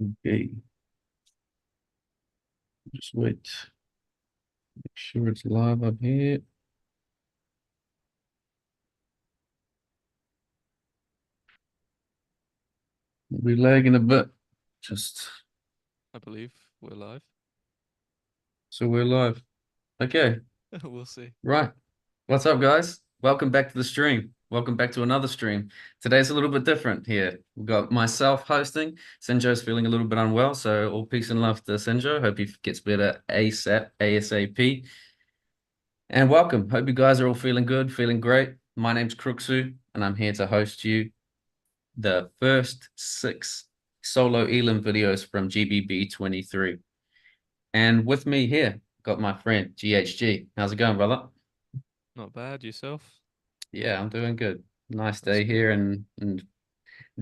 Okay, just wait. Make sure it's live up here. We'll be lagging a bit. Just I believe we're live. so we're live. Okay, We'll see. right. What's up, guys? Welcome back to the stream. Welcome back to another stream. Today's a little bit different here. We've got myself hosting. SINJO's feeling a little bit unwell, so all peace and love to SINJO. Hope he gets better ASAP. And welcome. Hope you guys are all feeling good, feeling great. My name's CRKZU, and I'm here to host you the first 6 solo elim videos from GBB23. And with me here, got my friend GHG. How's it going, brother? Not bad. Yourself? Yeah, I'm doing good. Nice That's day good. here in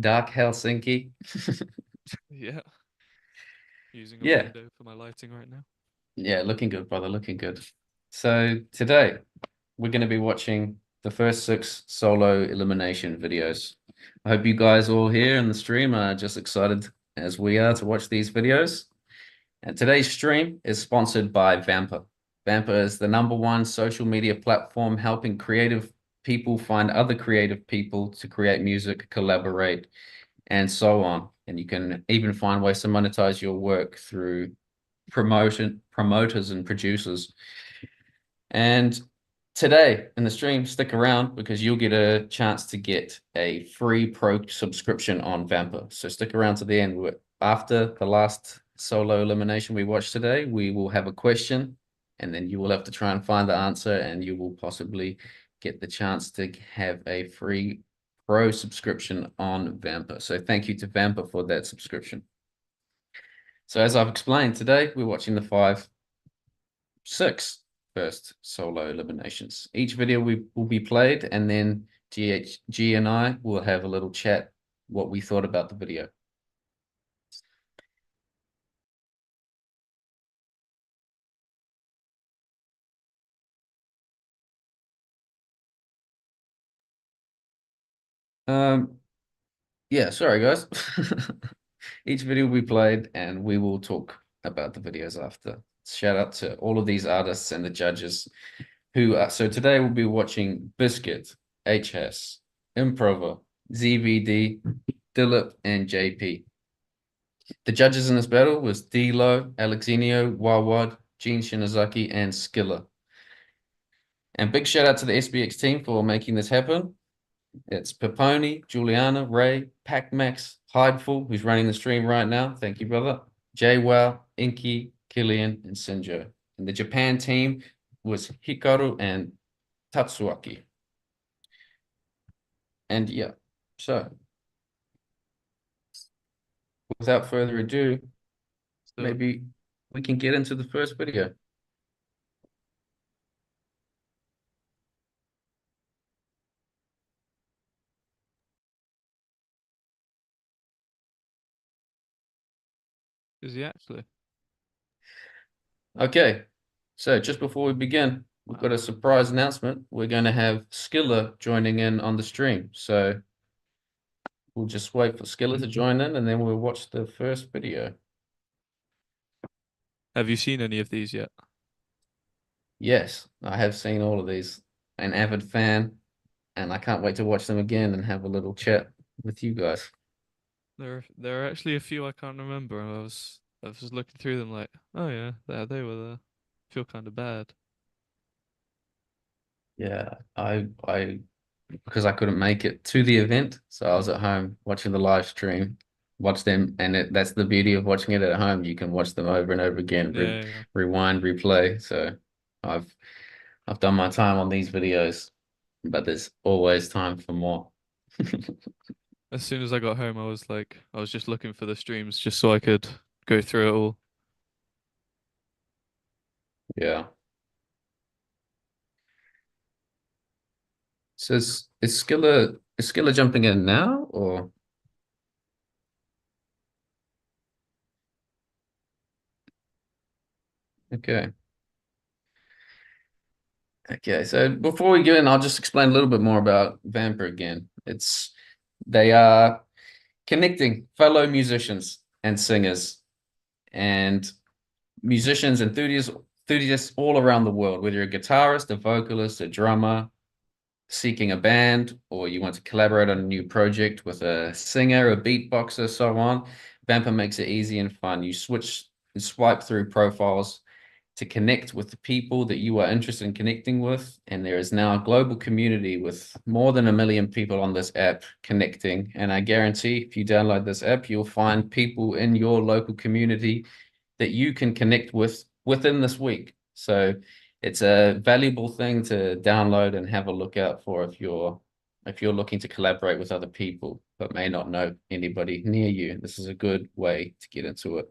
dark Helsinki. Yeah. Using a Yeah, window for my lighting right now. yeah, looking good, brother, looking good. So today we're going to be watching the first 6 solo elimination videos. I hope you guys all here in the stream are just excited as we are to watch these videos. And today's stream is sponsored by VAMPR. VAMPR is the #1 social media platform helping creative people find other creative people to create music, collaborate, and so on. And you can even find ways to monetize your work through promoters and producers. And today in the stream, stick around because you'll get a chance to get a free pro subscription on VAMPR. So stick around to the end. After the last solo elimination we watched today, we will have a question and then you will have to try and find the answer and you will possibly get the chance to have a free pro subscription on VAMPR. So thank you to VAMPR for that subscription. So as I've explained today, we're watching the 6 first solo eliminations. Each video will be played and then GHG and I will have a little chat what we thought about the video. Yeah, sorry guys. Each video will be played and we will talk about the videos after. Shout out to all of these artists and the judges who are, so today we'll be watching Biscuit, HS, Improver, ZVD, DILIP, and JP. The judges in this battle was D-Lo, Alexinio, Wawad, Gene Shinozaki, and Skila. And big shout out to the SBX team for making this happen. It's Peponi, Juliana, Ray, Pacmax, Hideful, who's running the stream right now. Thank you, brother. JWoww, Inky, Killian, and SINJO. And the Japan team was Hikaru and Tatsuaki. And yeah, so without further ado, So, maybe we can get into the first video. is he actually? Okay, so just before we begin, we've got a surprise announcement. We're going to have Skilla joining in on the stream. So we'll just wait for Skilla to join in and then we'll watch the first video. Have you seen any of these yet? Yes, I have seen all of these. An avid fan, and I can't wait to watch them again and have a little chat with you guys. There are actually a few I can't remember. I was looking through them like, oh yeah, they were there. Feel kind of bad. Yeah, I because I couldn't make it to the event, so I was at home watching the live stream, watch them, and that's the beauty of watching it at home. You can watch them over and over again, Yeah, yeah. rewind, replay. So I've I've done my time on these videos, but there's always time for more. As soon as I got home, I was just looking for the streams just so I could go through it all. Yeah. So is Skilla jumping in now or okay. Okay, so before we get in, I'll just explain a little bit more about VAMPR again. They are connecting fellow musicians and singers and musicians, enthusiasts all around the world, whether you're a guitarist, a vocalist, a drummer, seeking a band, or you want to collaborate on a new project with a singer, a beatboxer, so on. VAMPR makes it easy and fun. You swipe through profiles to connect with the people that you are interested in connecting with. And there is now a global community with more than 1 million people on this app connecting. And I guarantee if you download this app, you'll find people in your local community that you can connect with within this week. So it's a valuable thing to download and have a look out for if you're looking to collaborate with other people but may not know anybody near you. This is a good way to get into it.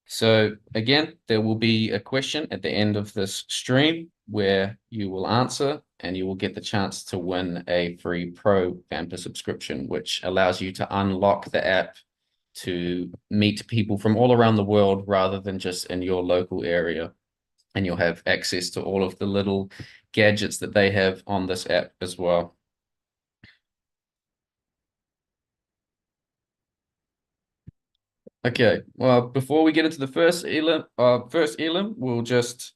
So again, there will be a question at the end of this stream where you will answer and you will get the chance to win a free Pro VAMPR subscription, which allows you to unlock the app to meet people from all around the world rather than just in your local area. And you'll have access to all of the little gadgets that they have on this app as well. Okay, well, before we get into the first elim, we'll just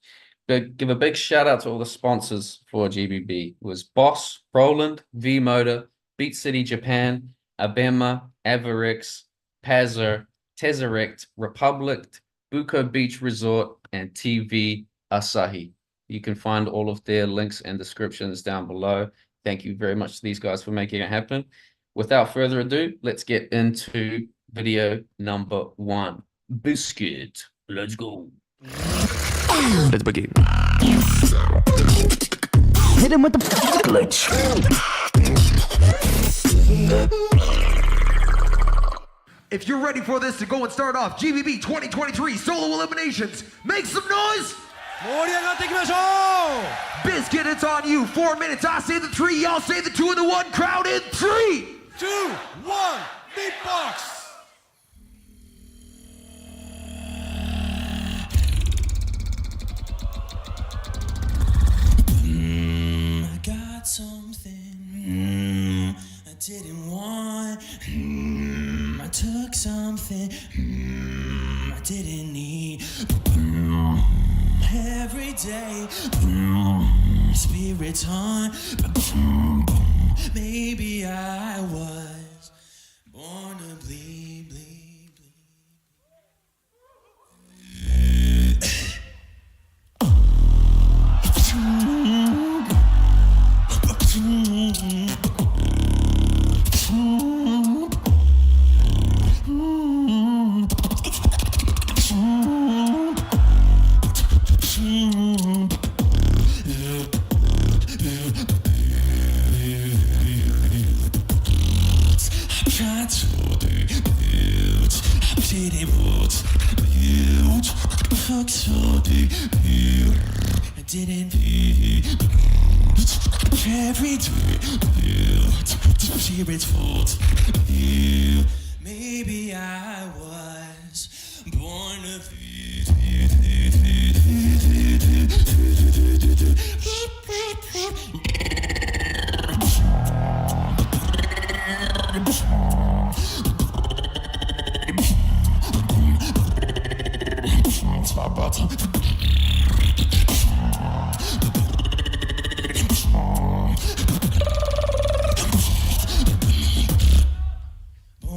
give a big shout out to all the sponsors for GBB. It was Boss, Roland, V-Motor, Beat City Japan, Abema, Averix, Pazzer, Tesseract, Republic, Buko Beach Resort, and TV Asahi. You can find all of their links and descriptions down below. Thank you very much to these guys for making it happen. Without further ado, let's get into video number 1. Biscuit. Let's go. Let's begin. Hit him with the glitch. If you're ready for this to go and start off GBB 2023 Solo Eliminations, make some noise! Biscuit, it's on you. 4 minutes. I say the 3, y'all say the 2 and the 1. Crowd in 3, 2, 1, beatbox! I got something I didn't want. I took something I didn't need. Every day, spirits on. Maybe I was born to bleed, bleed, I didn't every day spirits fault. Maybe I was born to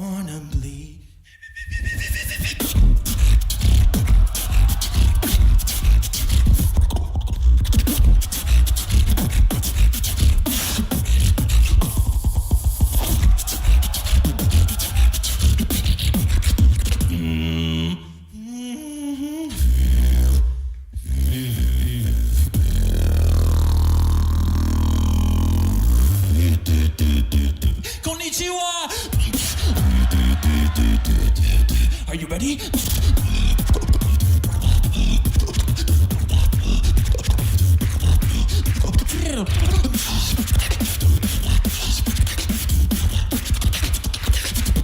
born to bleed. Konnichiwa! Are you ready?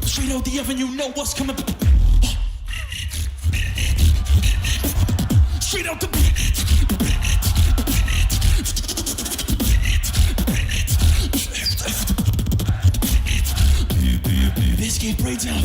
Straight out the oven, you know what's coming. Straight out the Biscuit breakdown.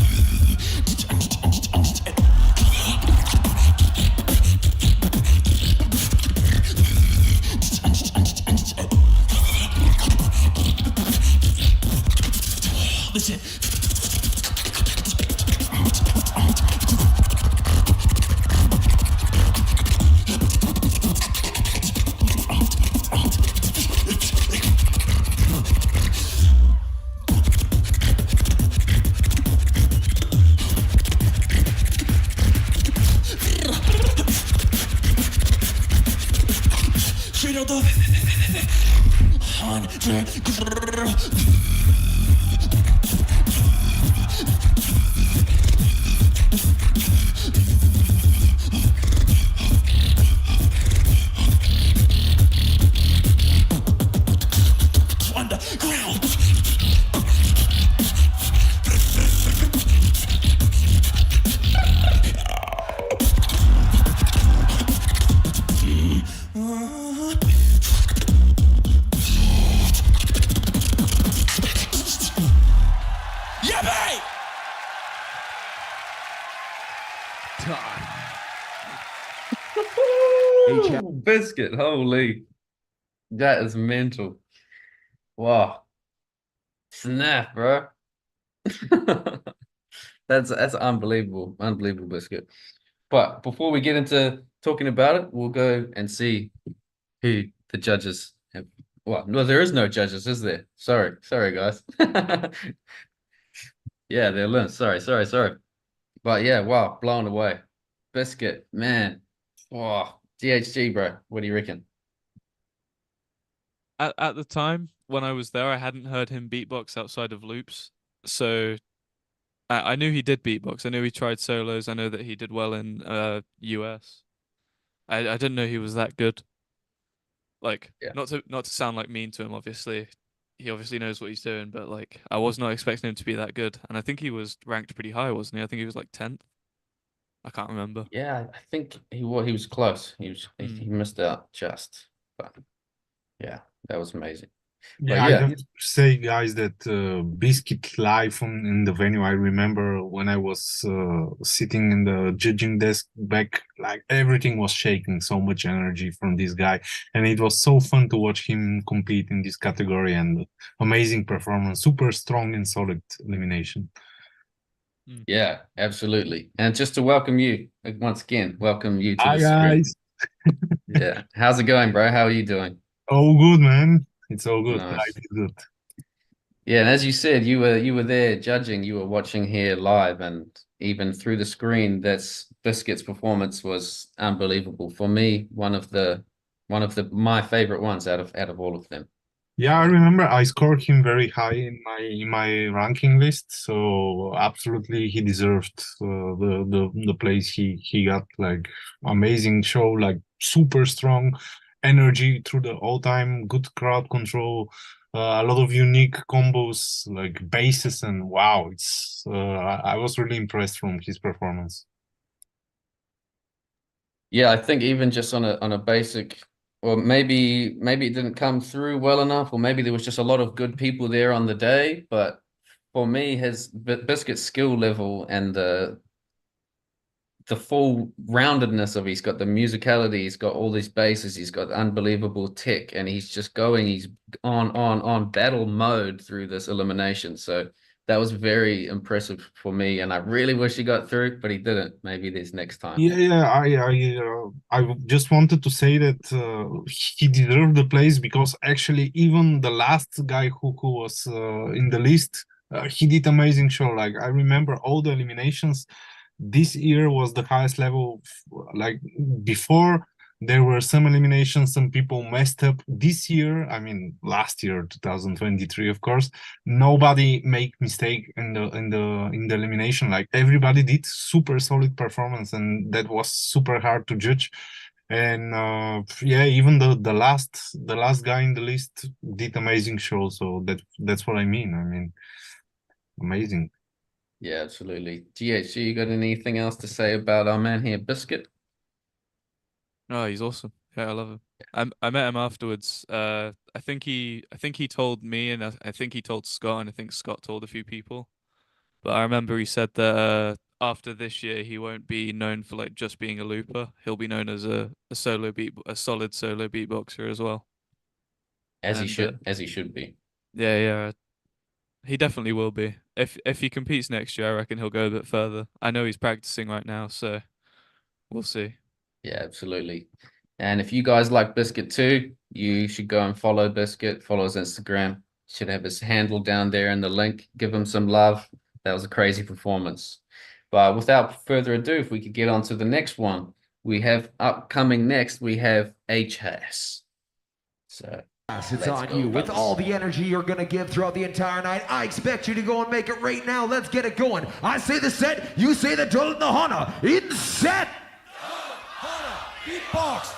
the 100. On the ground. Yippee! Biscuit, holy, that is mental. Wow, snap, bro. That's unbelievable, unbelievable, Biscuit. But before we get into talking about it, we'll go and see who the judges have. Well, no, there is no judges, is there? Sorry, guys. Yeah, they're learned. Sorry. But yeah, wow, blown away. Biscuit, man. Wow, GHG, bro. What do you reckon? At the time when I was there, I hadn't heard him beatbox outside of loops, so I knew he did beatbox. I knew he tried solos. I know that he did well in US. I didn't know he was that good. Like, Yeah. not to sound like mean to him, obviously. He obviously knows what he's doing, but like I was not expecting him to be that good. And I think he was ranked pretty high, wasn't he? I think he was like 10th. I can't remember. Yeah, I think he was close. He missed out just. But yeah, that was amazing. Yeah, I have to say, guys, that Biscuit live in the venue. I remember when I was sitting in the judging desk back, like everything was shaking. So much energy from this guy, and it was so fun to watch him compete in this category. And amazing performance, super strong and solid elimination. Yeah, absolutely. And just to welcome you once again, welcome you to Hi, the stream. guys. Yeah, how's it going, bro? How are you doing? Oh, good, man. It's all good. Nice. Life is good. Yeah, and as you said, you were there judging, you were watching here live, and even through the screen, Biscuit's performance was unbelievable. For me, one of my favorite ones out of all of them. Yeah, I remember I scored him very high in my ranking list, so absolutely he deserved the place he got. Like amazing show, like super strong energy through the all time, good crowd control, a lot of unique combos like basses, and wow, it's I was really impressed from his performance. Yeah, I think even just on a basic, or maybe it didn't come through well enough, or maybe there was just a lot of good people there on the day. But for me, his Biscuit's skill level and the full roundedness of he's got the musicality, he's got all these basses, he's got unbelievable tech, and he's just going, he's on battle mode through this elimination. So that was very impressive for me, and I really wish he got through, but he didn't. Maybe this next time. Yeah. I just wanted to say that he deserved the place, because actually even the last guy who was in the list, he did amazing show. Like I remember all the eliminations. This year was the highest level. Like before, there were some eliminations, some people messed up. This year, I mean last year, 2023, of course, nobody make mistake in the elimination. Like everybody did super solid performance, and that was super hard to judge. And yeah, even the last guy in the list did amazing show. So that's what I mean amazing. Yeah, absolutely. GHG, you got anything else to say about our man here, Biscuit? Oh, he's awesome. Yeah, I love him. I met him afterwards. I think he told me, and I think he told Scott, and I think Scott told a few people. But I remember he said that after this year, he won't be known for like just being a looper. He'll be known as a solid solo beatboxer as well. As he should be. Yeah. He definitely will be. If he competes next year, I reckon he'll go a bit further. I know he's practicing right now, so we'll see. Yeah, absolutely. And if you guys like Biscuit too, you should go and follow Biscuit, follow his Instagram. Should have his handle down there in the link. Give him some love. That was a crazy performance. But without further ado, if we could get on to the next one, we have upcoming next, we have HAS. So It's let's on go, you. With fellas. all the energy you're going to give throughout the entire night, I expect you to go and make it right now. Let's get it going. I say the set, you say the drill and the Hana. In set! Beatbox.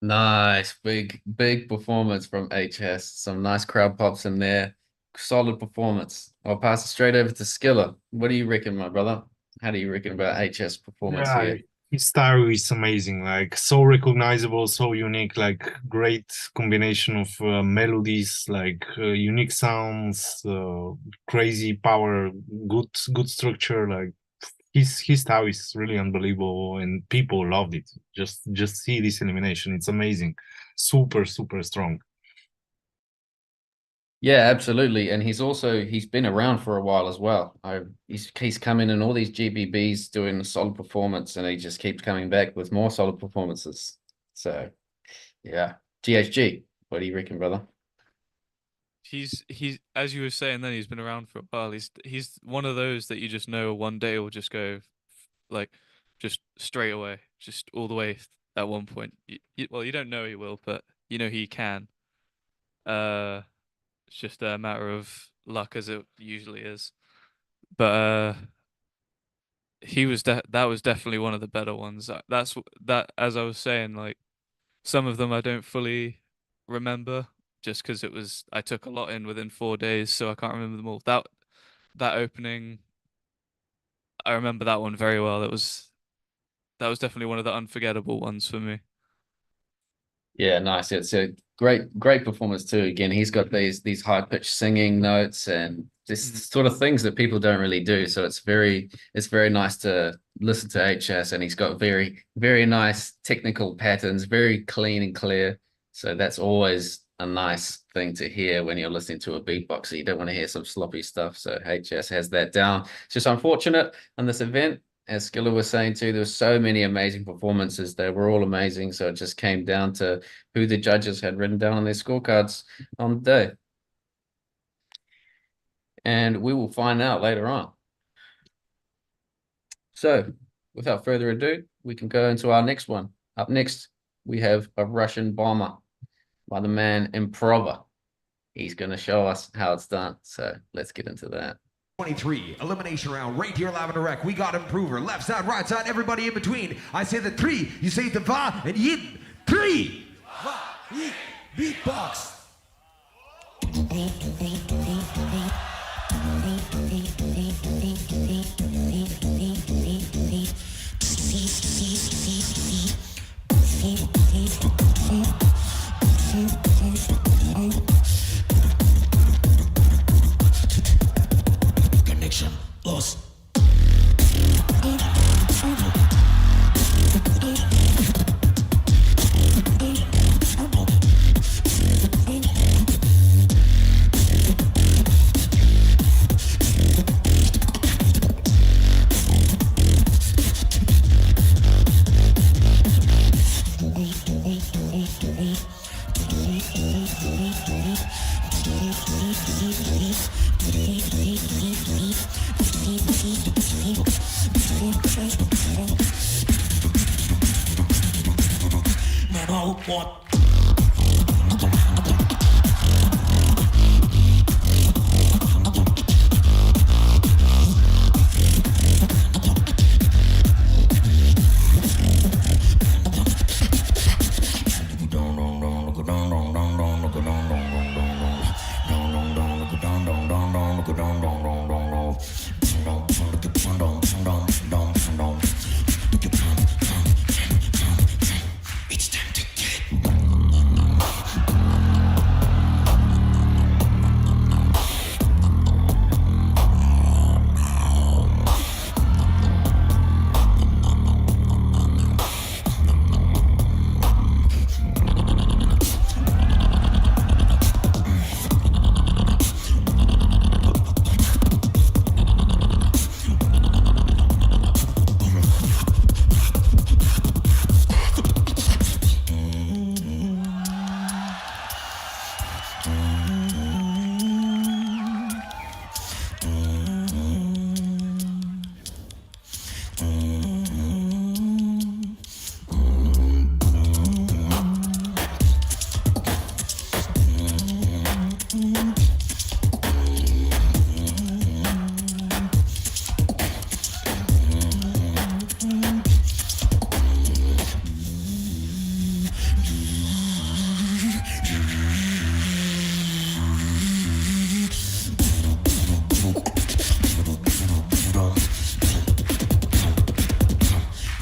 Nice, big performance from HS. Some nice crowd pops in there. Solid performance. I'll pass it straight over to Skilla. What do you reckon, my brother? How do you reckon about HS performance Yeah, here? his style is amazing, like so recognizable, so unique, like great combination of melodies, like unique sounds, crazy power, good structure. Like his style is really unbelievable, and people loved it. Just see this elimination; it's amazing, super strong. Yeah, absolutely. And he's been around for a while as well. He's come in all these GBBs doing a solid performance, and he just keeps coming back with more solid performances. So yeah. GHG, what do you reckon, brother? He's as you were saying then, he's been around for a while. He's one of those that you just know one day will just go like just straight away, just all the way at one point. Well, you don't know he will, but you know he can. It's just a matter of luck, as it usually is. But that was definitely one of the better ones. That, as I was saying, like some of them I don't fully remember just because I took a lot in within 4 days, so I can't remember them all. That opening, I remember that one very well. That was definitely one of the unforgettable ones for me. Yeah, nice. It's a great performance too. Again, he's got these high pitched singing notes and this sort of things that people don't really do. So it's very nice to listen to HS, and he's got very nice technical patterns, very clean and clear. So that's always a nice thing to hear when you're listening to a beatboxer. You don't want to hear some sloppy stuff. So HS has that down. It's just unfortunate on this event. As Skila was saying too, there were so many amazing performances. They were all amazing. So it just came down to who the judges had written down on their scorecards on the day. And we will find out later on. So without further ado, we can go into our next one. Up next, we have a Russian bomber by the man Improver. He's going to show us how it's done. So let's get into that. 23 elimination round right here live on the rec. We got Improver, left side, right side, everybody in between. I say the three, you say the va and yin. 3 Va, yin, beatbox. Connection lost. Man, what? It's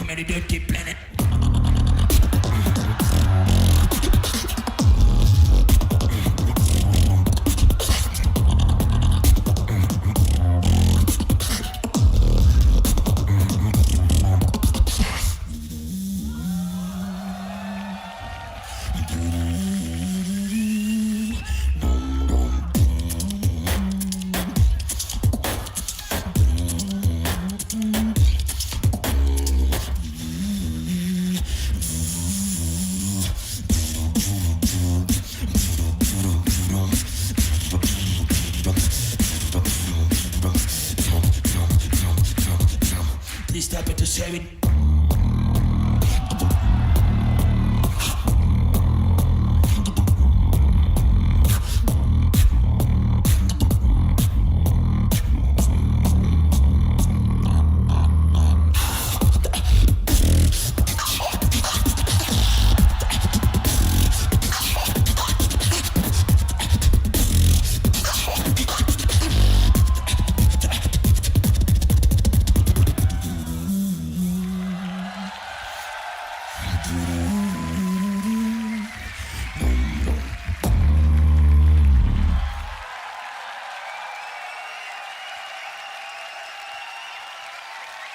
time to get dirty planet. Nobody stopping to share it.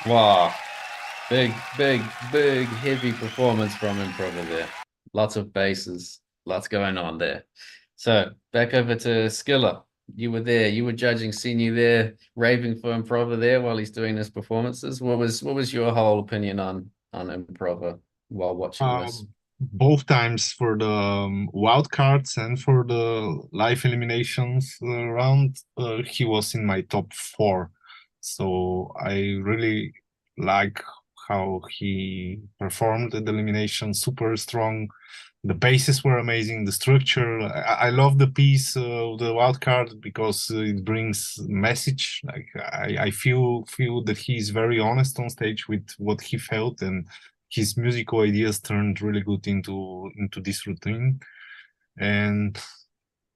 Wow. Big heavy performance from Improver there. Lots of basses, lots going on there. So back over to Skilla. You were there, you were judging, seen you there, raving for Improver there while he's doing his performances. What was your whole opinion on Improver while watching this? Both times for the wild cards and for the live eliminations round, he was in my top 4. So I really like how he performed at the elimination, super strong. The bases were amazing, the structure. I love the piece of the wild card because it brings message. Like I feel that he's very honest on stage with what he felt, and his musical ideas turned really good into this routine, and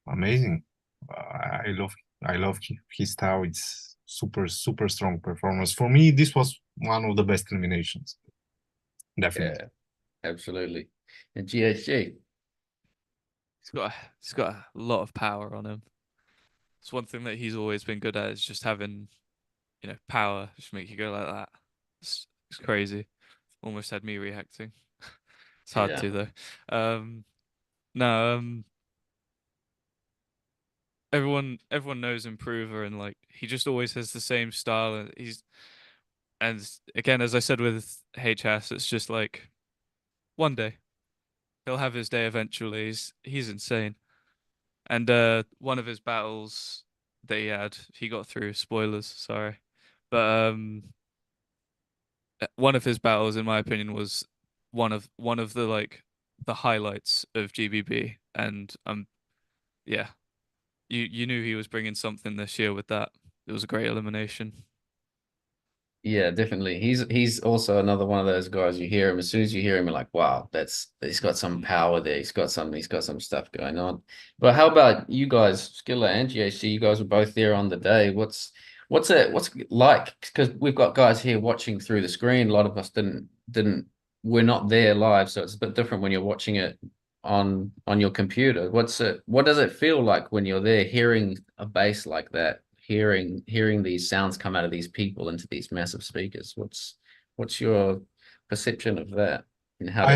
amazing. I love his style. It's super strong performance. For me, this was one of the best eliminations. Definitely. Yeah, absolutely. And GHG. He's got a lot of power on him. It's one thing that he's always been good at, is just having, you know, power. Just make you go like that. It's crazy. Almost had me reacting. It's hard to though. Everyone knows Improver, and like he just always has the same style. And again, as I said with HS, it's just like one day he'll have his day eventually. He's insane. And one of his battles that he got through. Spoilers, sorry, but one of his battles, in my opinion, was one of the the highlights of GBB, and yeah, you knew he was bringing something this year with that. It was a great elimination. Yeah, definitely. He's also another one of those guys. You hear him, as soon as you hear him, you're like, wow, he's got some power there. He's got some stuff going on. But how about you guys, Skilla and GHC? You guys were both there on the day. What's it like? Because we've got guys here watching through the screen. A lot of us we're not there live, so it's a bit different when you're watching it on your computer. What does it feel like when you're there hearing a bass like that? Hearing these sounds come out of these people into these massive speakers. What's your perception of that? And how I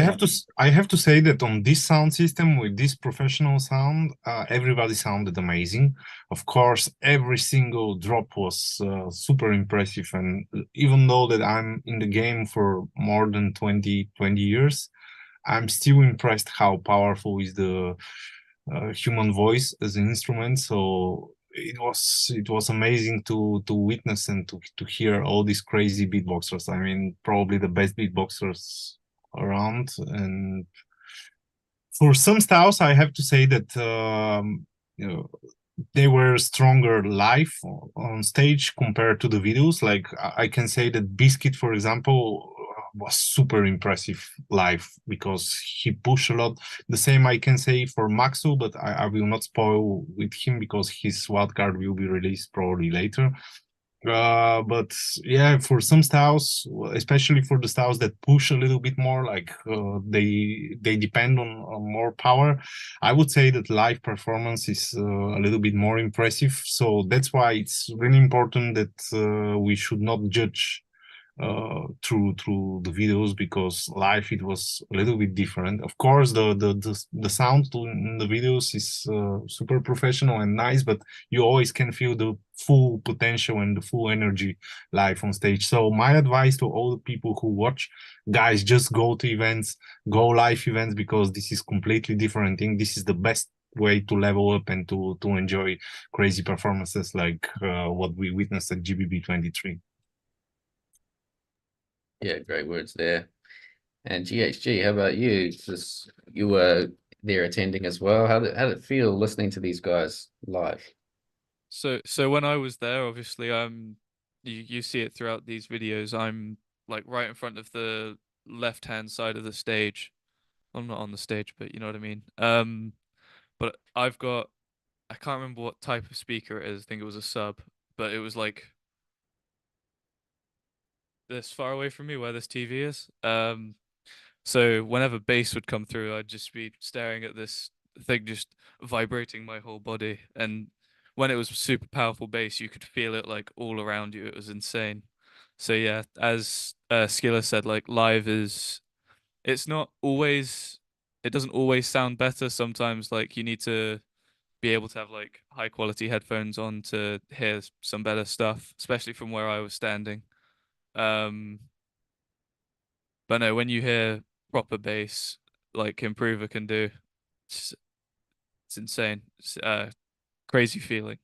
have to say that on this sound system with this professional sound, everybody sounded amazing. Of course, every single drop was super impressive, and even though that I'm in the game for more than 20 years, I'm still impressed how powerful is the human voice as an instrument. So it was amazing to witness and to hear all these crazy beatboxers. I mean, probably the best beatboxers around. And for some styles, I have to say that you know, they were stronger live on stage compared to the videos. Like I can say that Biscuit, for example, was super impressive live because he pushed a lot. The same I can say for Maxu, but I will not spoil with him because his wildcard will be released probably later. But yeah, for some styles, especially for the styles that push a little bit more, like they depend on more power, I would say that live performance is a little bit more impressive. So that's why it's really important that we should not judge through the videos, because live it was a little bit different. Of course, the sound in the videos is super professional and nice, but you always can feel the full potential and the full energy live on stage. So my advice to all the people who watch, guys, just go to events, go live events, because this is completely different thing. This is the best way to level up and to enjoy crazy performances like what we witnessed at GBB23. Yeah, great words there. And GHG, how about you? Just you were there attending as well. How did it feel listening to these guys live? So when I was there, obviously, you see it throughout these videos. I'm like right in front of the left-hand side of the stage. I'm not on the stage, but you know what I mean. But I can't remember what type of speaker it is. I think it was a sub, but it was like this far away from me where this TV is. So whenever bass would come through, I'd just be staring at this thing just vibrating my whole body. And when it was super powerful bass, you could feel it like all around you. It was insane. So yeah, as Skilla said, like live is it's not always it doesn't always sound better. Sometimes like you need to be able to have like high quality headphones on to hear some better stuff, especially from where I was standing. Um, but no, when you hear proper bass like Improver can do, it's, it's insane. It's crazy feeling.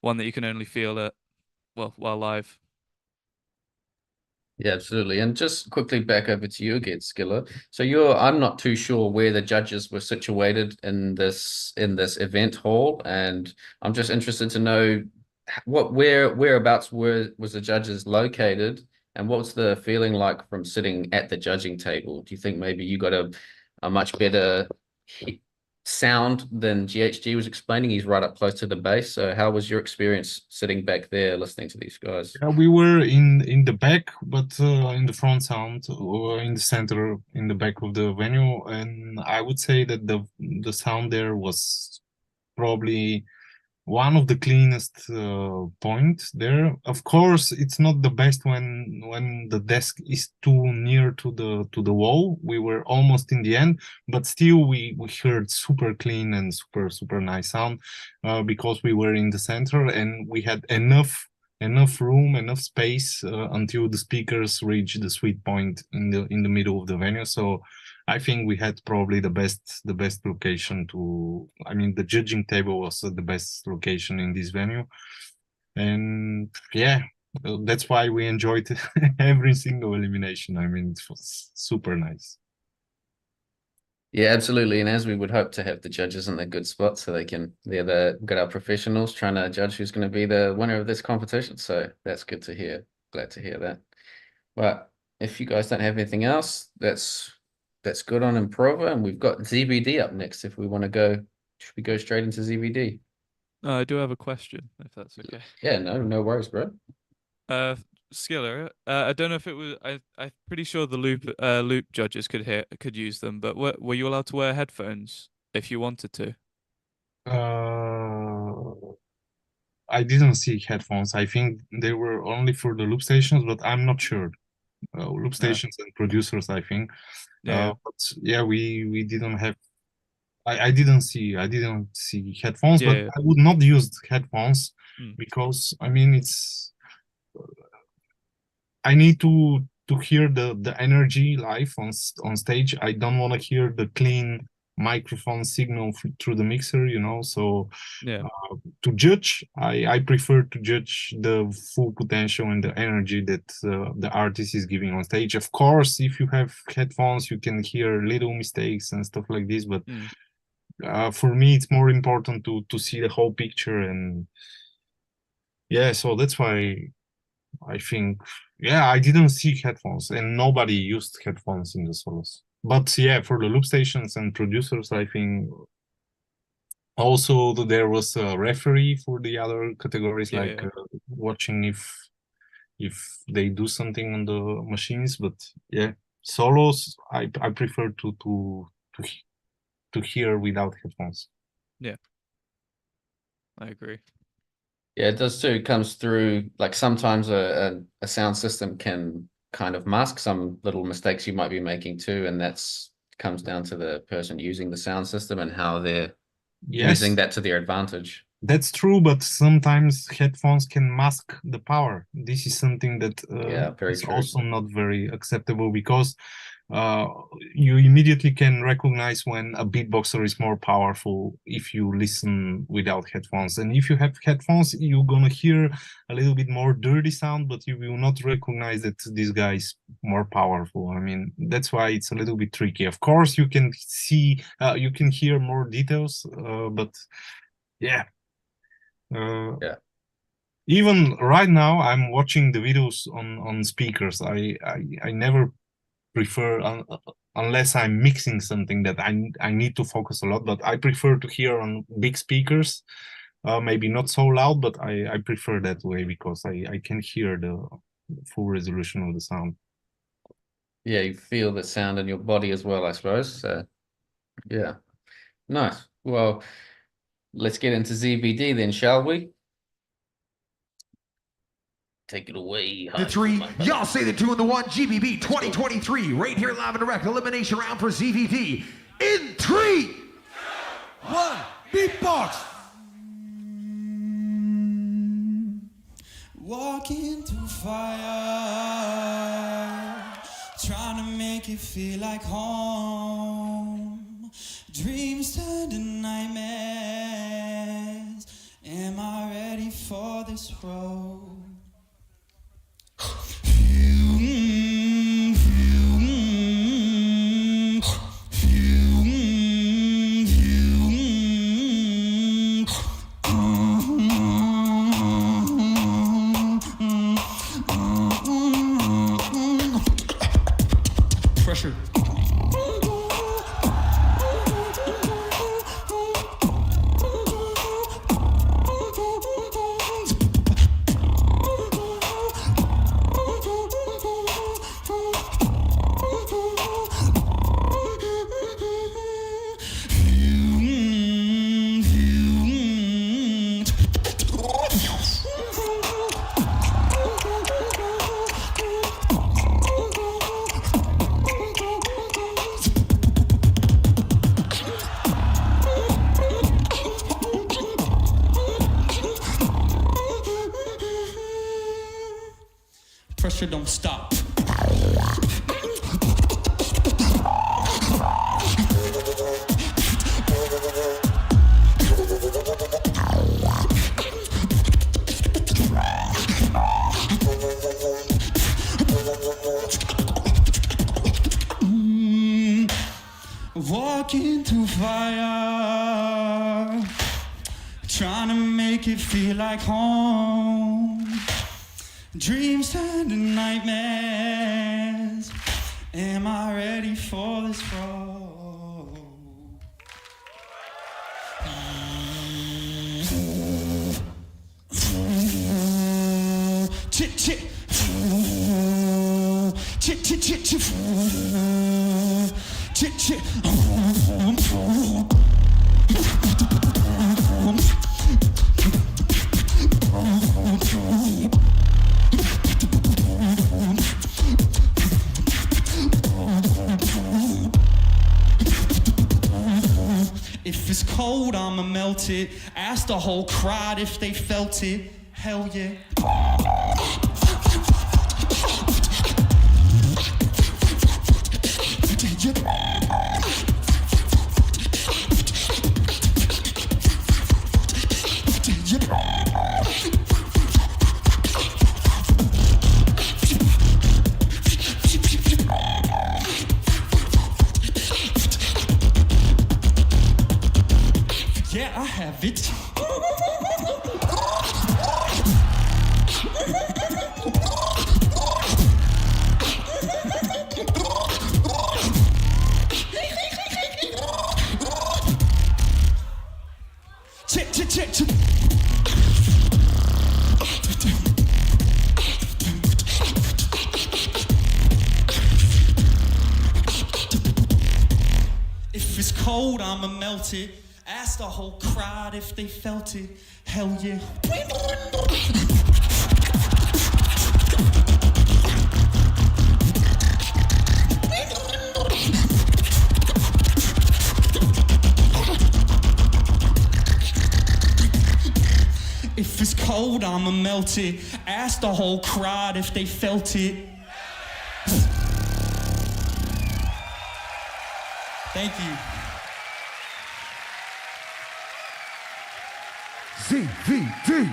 One that you can only feel at while live. Yeah, absolutely. And just quickly back over to you again, Skilla. So I'm not too sure where the judges were situated in this event hall, and I'm just interested to know whereabouts was the judges located, and what was the feeling like from sitting at the judging table? Do you think maybe you got a much better sound than GHG was explaining? He's right up close to the bass. So how was your experience sitting back there listening to these guys? Yeah, we were in the back, but in the front sound, or in the center, in the back of the venue, and I would say that the sound there was probably one of the cleanest point there. Of course, it's not the best when the desk is too near to the wall. We were almost in the end, but still we heard super clean and super nice sound because we were in the center and we had enough room, enough space until the speakers reached the sweet point in the middle of the venue. So I think we had probably the best location to. I mean, the judging table was the best location in this venue, and yeah, that's why we enjoyed every single elimination. I mean, it was super nice. Yeah, absolutely. And as we would hope to have the judges in the good spot so they're got our professionals trying to judge who's going to be the winner of this competition. So that's good to hear. Glad to hear that. But if you guys don't have anything else, that's good on Improva. And we've got ZBD up next if we want to go. Should we go straight into ZBD? I do have a question, if that's okay. Yeah, no worries, bro. Skiller, I don't know if it was. I'm pretty sure the loop judges could use them, but were you allowed to wear headphones if you wanted to? I didn't see headphones. I think they were only for the loop stations, but I'm not sure. Loop stations and producers, I think. Yeah. But yeah, we didn't have. I didn't see headphones, but Yeah. I would not use headphones Mm. because I mean I need to hear the energy live on stage. I don't want to hear the clean microphone signal through the mixer, you know. So Yeah. to judge, I prefer to judge the full potential and the energy that the artist is giving on stage. Of course, if you have headphones, you can hear little mistakes and stuff like this, but for me, it's more important to see the whole picture. And yeah, so that's why I think, yeah, I didn't see headphones and nobody used headphones in the solos. But yeah, for the loop stations and producers, I think also there was a referee for the other categories, like watching if they do something on the machines. But yeah, solos, I prefer to hear without headphones. Yeah, I agree. Yeah, it does too. It comes through, like sometimes a sound system can kind of mask some little mistakes you might be making too, and comes down to the person using the sound system and how they're using that to their advantage. That's true, but sometimes headphones can mask the power. This is something that is also not very acceptable, because you immediately can recognize when a beatboxer is more powerful if you listen without headphones. And if you have headphones, you're gonna hear a little bit more dirty sound, but you will not recognize that this guy is more powerful. I mean, that's why it's a little bit tricky. Of course, you can see, you can hear more details, but yeah. Yeah. Even right now, I'm watching the videos on speakers. I never prefer, unless I'm mixing something that I need to focus a lot, but I prefer to hear on big speakers. Maybe not so loud, but I prefer that way because I can hear the full resolution of the sound. Yeah, you feel the sound in your body as well, I suppose. So, yeah, nice. Well, let's get into ZVD then, shall we? Take it away. The three, y'all say the two and the one, GBB 2023, right here live and direct, elimination round for ZVD. In 3, 1, beatbox. Walking through fire, trying to make it feel like home. Dreams turn to nightmares. Am I ready for this road? Pressure. Pressure don't stop. Walking through fire, trying to make it feel like home. Dreams turn to nightmares. Am I ready for this road? Chit chit. Chit chit chit chit. Chit chit. If it's cold, I'ma melt it. Ask the whole crowd if they felt it. Hell yeah. Yeah, I have it. Check, check, check, check. If it's cold, I'ma melt it. Ask the whole crowd if they felt it. Hell yeah. If it's cold, I'ma melt it. Ask the whole crowd if they felt it. Thank you. ZVD.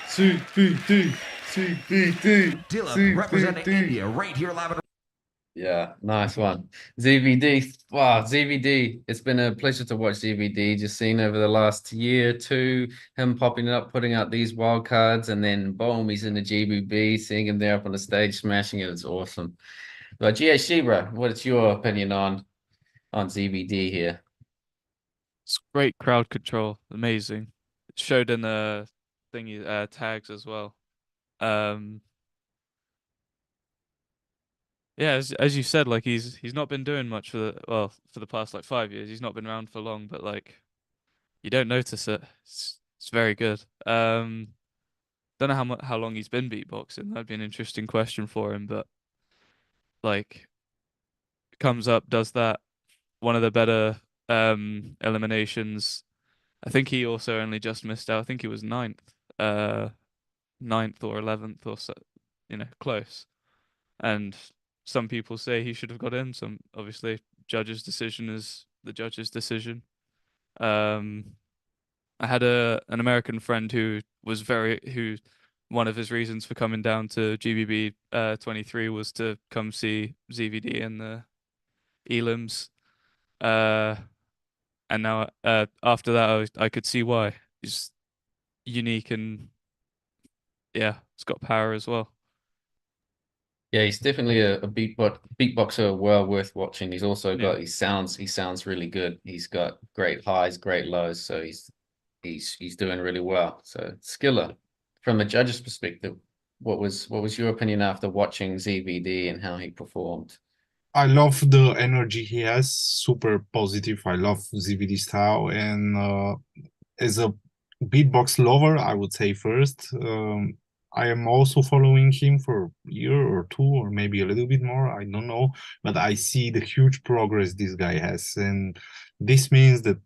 CBD, CBD. DILIP representing India right here live at Yeah, nice one. ZVD. Wow, ZVD. It's been a pleasure to watch ZVD. Just seen over the last year, two, him popping up, putting out these wild cards, and then boom, he's in the GBB, seeing him there up on the stage, smashing it. It's awesome. But GHG, bro, what's your opinion on ZVD here? It's great crowd control, amazing. It showed in the thingy tags as well. Yeah, as you said, like he's not been doing much for the past like 5 years. He's not been around for long, but like you don't notice it. It's very good. Don't know how long he's been beatboxing. That'd be an interesting question for him, but like comes up, does that, one of the better eliminations. I think he also only just missed out. I think he was ninth or 11th or so, close. And some people say he should have got in. Some obviously judge's decision is the judge's decision. I had an American friend who one of his reasons for coming down to GBB 23 was to come see ZVD and the elims. And now after that, I could see why. He's unique and yeah, it's got power as well. Yeah, he's definitely a beatboxer well worth watching. He's also got he sounds really good. He's got great highs, great lows, so he's doing really well. So Skila, from a judge's perspective, what was your opinion after watching ZVD and how he performed? I love the energy he has, super positive. I love ZVD style, and as a beatbox lover, I would say first, I am also following him for a year or two, or maybe a little bit more, I don't know, but I see the huge progress this guy has, and this means that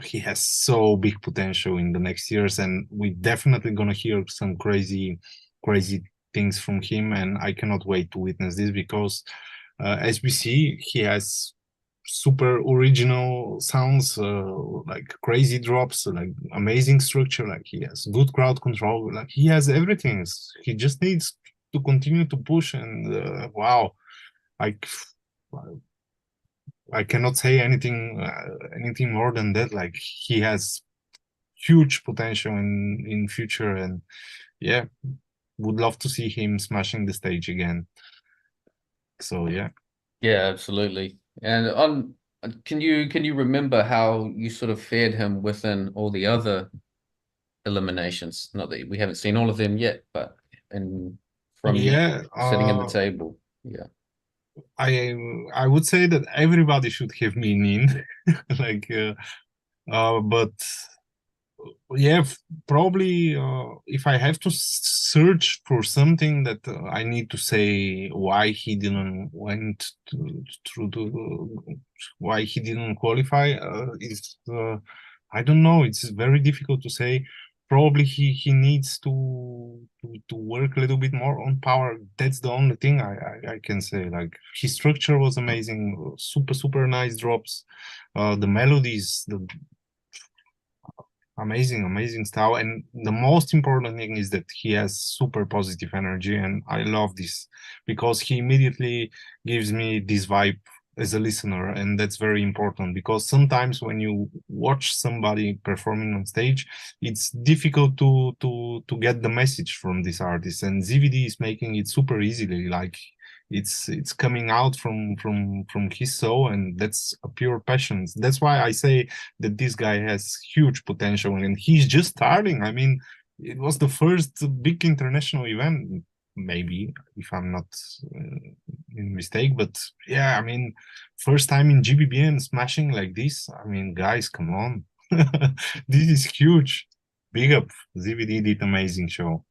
he has so big potential in the next years, and we definitely gonna hear some crazy things from him, and I cannot wait to witness this, because as we see, he has super original sounds, like crazy drops, like amazing structure, like he has good crowd control, like he has everything. He just needs to continue to push, and wow, I cannot say anything more than that. Like he has huge potential in future, and yeah, would love to see him smashing the stage again. So yeah. Yeah, absolutely. And can you remember how you sort of fared him within all the other eliminations? Not that we haven't seen all of them yet, but from sitting in the table. Yeah. I would say that everybody should have been in, like, but yeah, probably if I have to search for something that I need to say why he didn't went through why he didn't qualify, is I don't know. It's very difficult to say. Probably he needs to work a little bit more on power. That's the only thing I can say. Like his structure was amazing, super nice drops, the melodies, the amazing style, and the most important thing is that he has super positive energy, and I love this because he immediately gives me this vibe as a listener, and that's very important, because sometimes when you watch somebody performing on stage, it's difficult to get the message from this artist, and ZVD is making it super easily. Like it's coming out from his soul, and that's a pure passion. That's why I say that this guy has huge potential, and he's just starting. I mean, it was the first big international event, maybe, if I'm not in mistake, but yeah, I mean, first time in GBB and smashing like this. I mean, guys, come on. This is huge. Big up. ZVD did amazing show.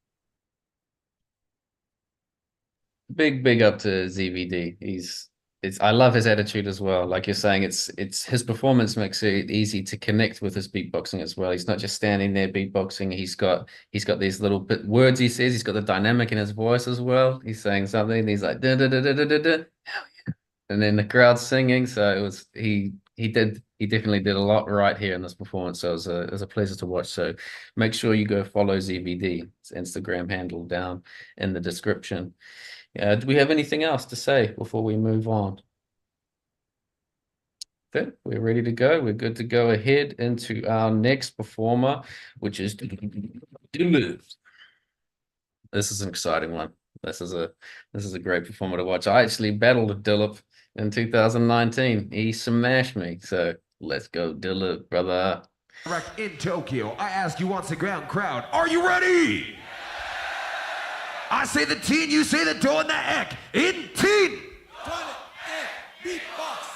Big up to ZVD. I love his attitude as well. Like you're saying, it's his performance makes it easy to connect with his beatboxing as well. He's not just standing there beatboxing. He's got these little words he says. He's got the dynamic in his voice as well. He's saying something, and he's like da da da da da da da, hell yeah, and then the crowd's singing. So he he definitely did a lot right here in this performance. So it was a pleasure to watch. So make sure you go follow ZBD, his Instagram handle down in the description. Do we have anything else to say before we move on? Good. We're ready to go. We're good to go ahead into our next performer, which is DILIP. This is an exciting one. This is a great performer to watch. I actually battled a DILIP in 2019. He smashed me. So let's go, DILIP, brother. Direct in Tokyo, I ask you once again, crowd, are you ready? I say the teen, you say the do and the ek. In teen. Beatbox.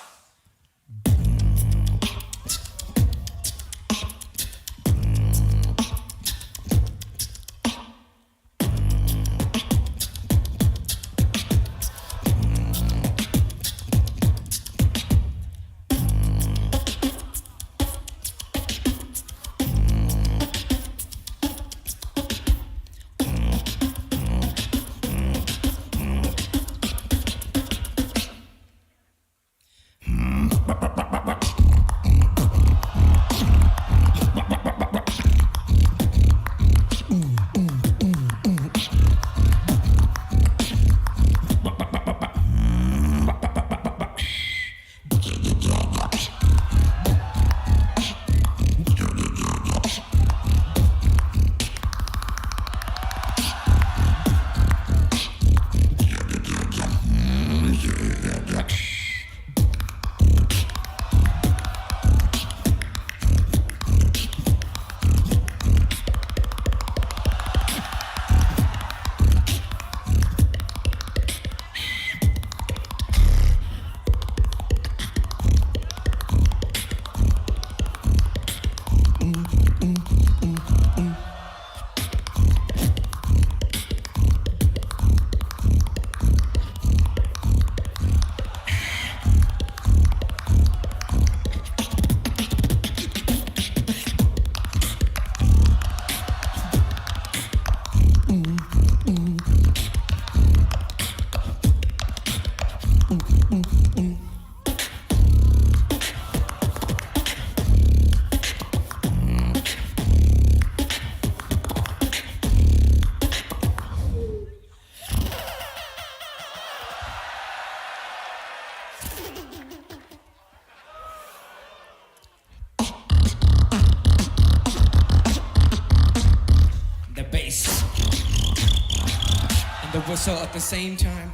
The whistle at the same time.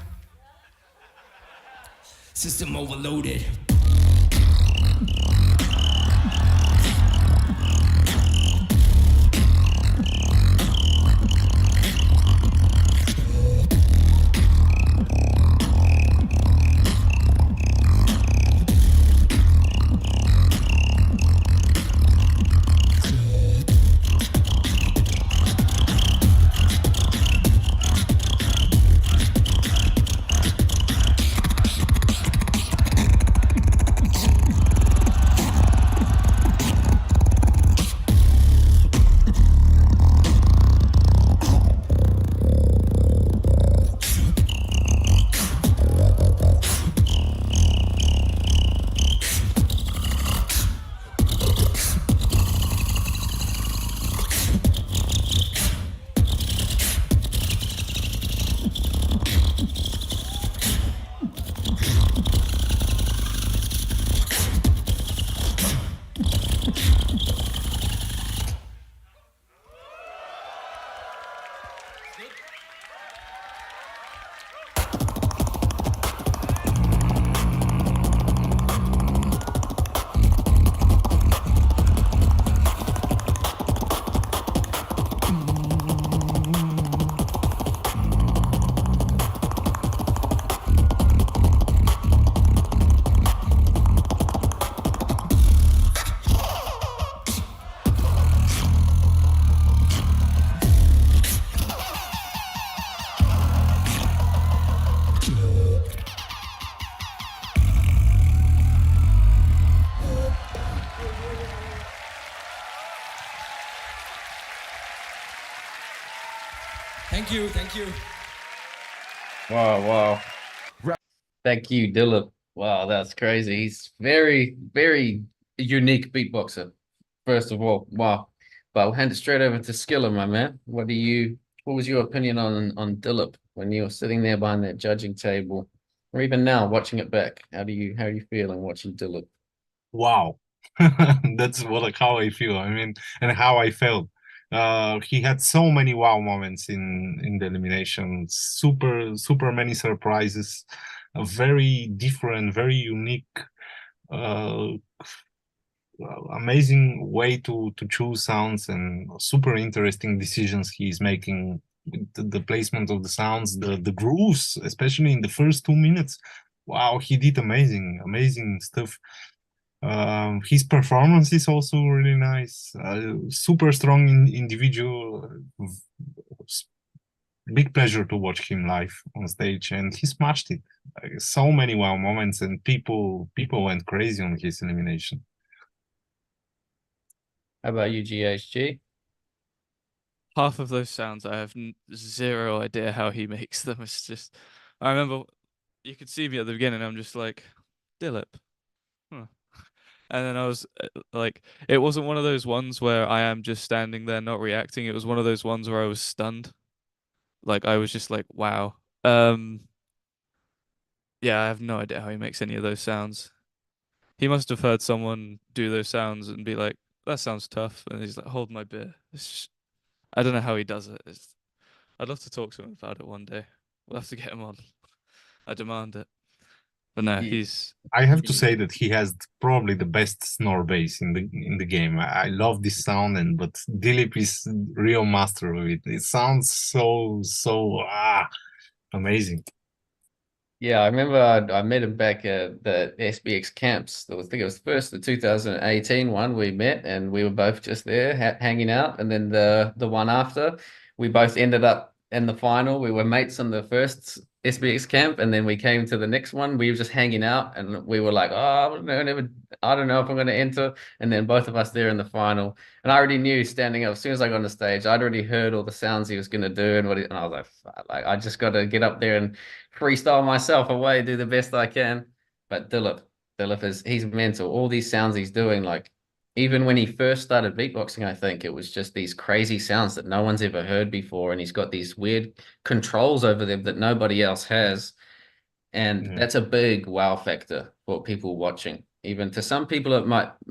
System overloaded. Thank you, thank you. Wow. Thank you, DILIP. Wow, that's crazy. He's very, very unique beatboxer, first of all. Wow. But I'll hand it straight over to Skilla, my man. What was your opinion on DILIP when you were sitting there behind that judging table, or even now watching it back? How are you feeling watching DILIP? Wow. That's how I feel. I mean, and how I felt. He had so many wow moments in the elimination. Super many surprises. A very different, very unique, amazing way to choose sounds, and super interesting decisions he's making. The placement of the sounds, the grooves, especially in the first 2 minutes. Wow, he did amazing stuff. His performance is also really nice. Super strong individual. Big pleasure to watch him live on stage, and he smashed it. So many wow moments, and people went crazy on his elimination. How about you, GHG? Half of those sounds, I have zero idea how he makes them. It's just, I remember you could see me at the beginning. I'm just like, DILIP. Huh. And then I was like, it wasn't one of those ones where I am just standing there not reacting. It was one of those ones where I was stunned. Like I was just like, wow. Yeah, I have no idea how he makes any of those sounds. He must have heard someone do those sounds and be like, that sounds tough. And he's like, hold my beer. It's just, I don't know how he does it. I'd love to talk to him about it one day. We'll have to get him on. I demand it. But no, I have to say that he has probably the best snore bass in the game. I love this sound, but DILIP is real master of it. It sounds so amazing. Yeah, I remember I met him back at the SBX camps. I think it was the 2018 one we met, and we were both just there hanging out. And then the one after, we both ended up in the final. We were mates in the first SBX camp, and then we came to the next one. We were just hanging out, and we were like, "Oh, no, I don't know if I'm going to enter." And then both of us there in the final, and I already knew standing up as soon as I got on the stage. I'd already heard all the sounds he was going to do, and and I was like, I just got to get up there and freestyle myself away, do the best I can. But DILIP he's mental. All these sounds he's doing, like even when he first started beatboxing, I think it was just these crazy sounds that no one's ever heard before, and he's got these weird controls over them that nobody else has. And that's a big wow factor for people watching. Even to some people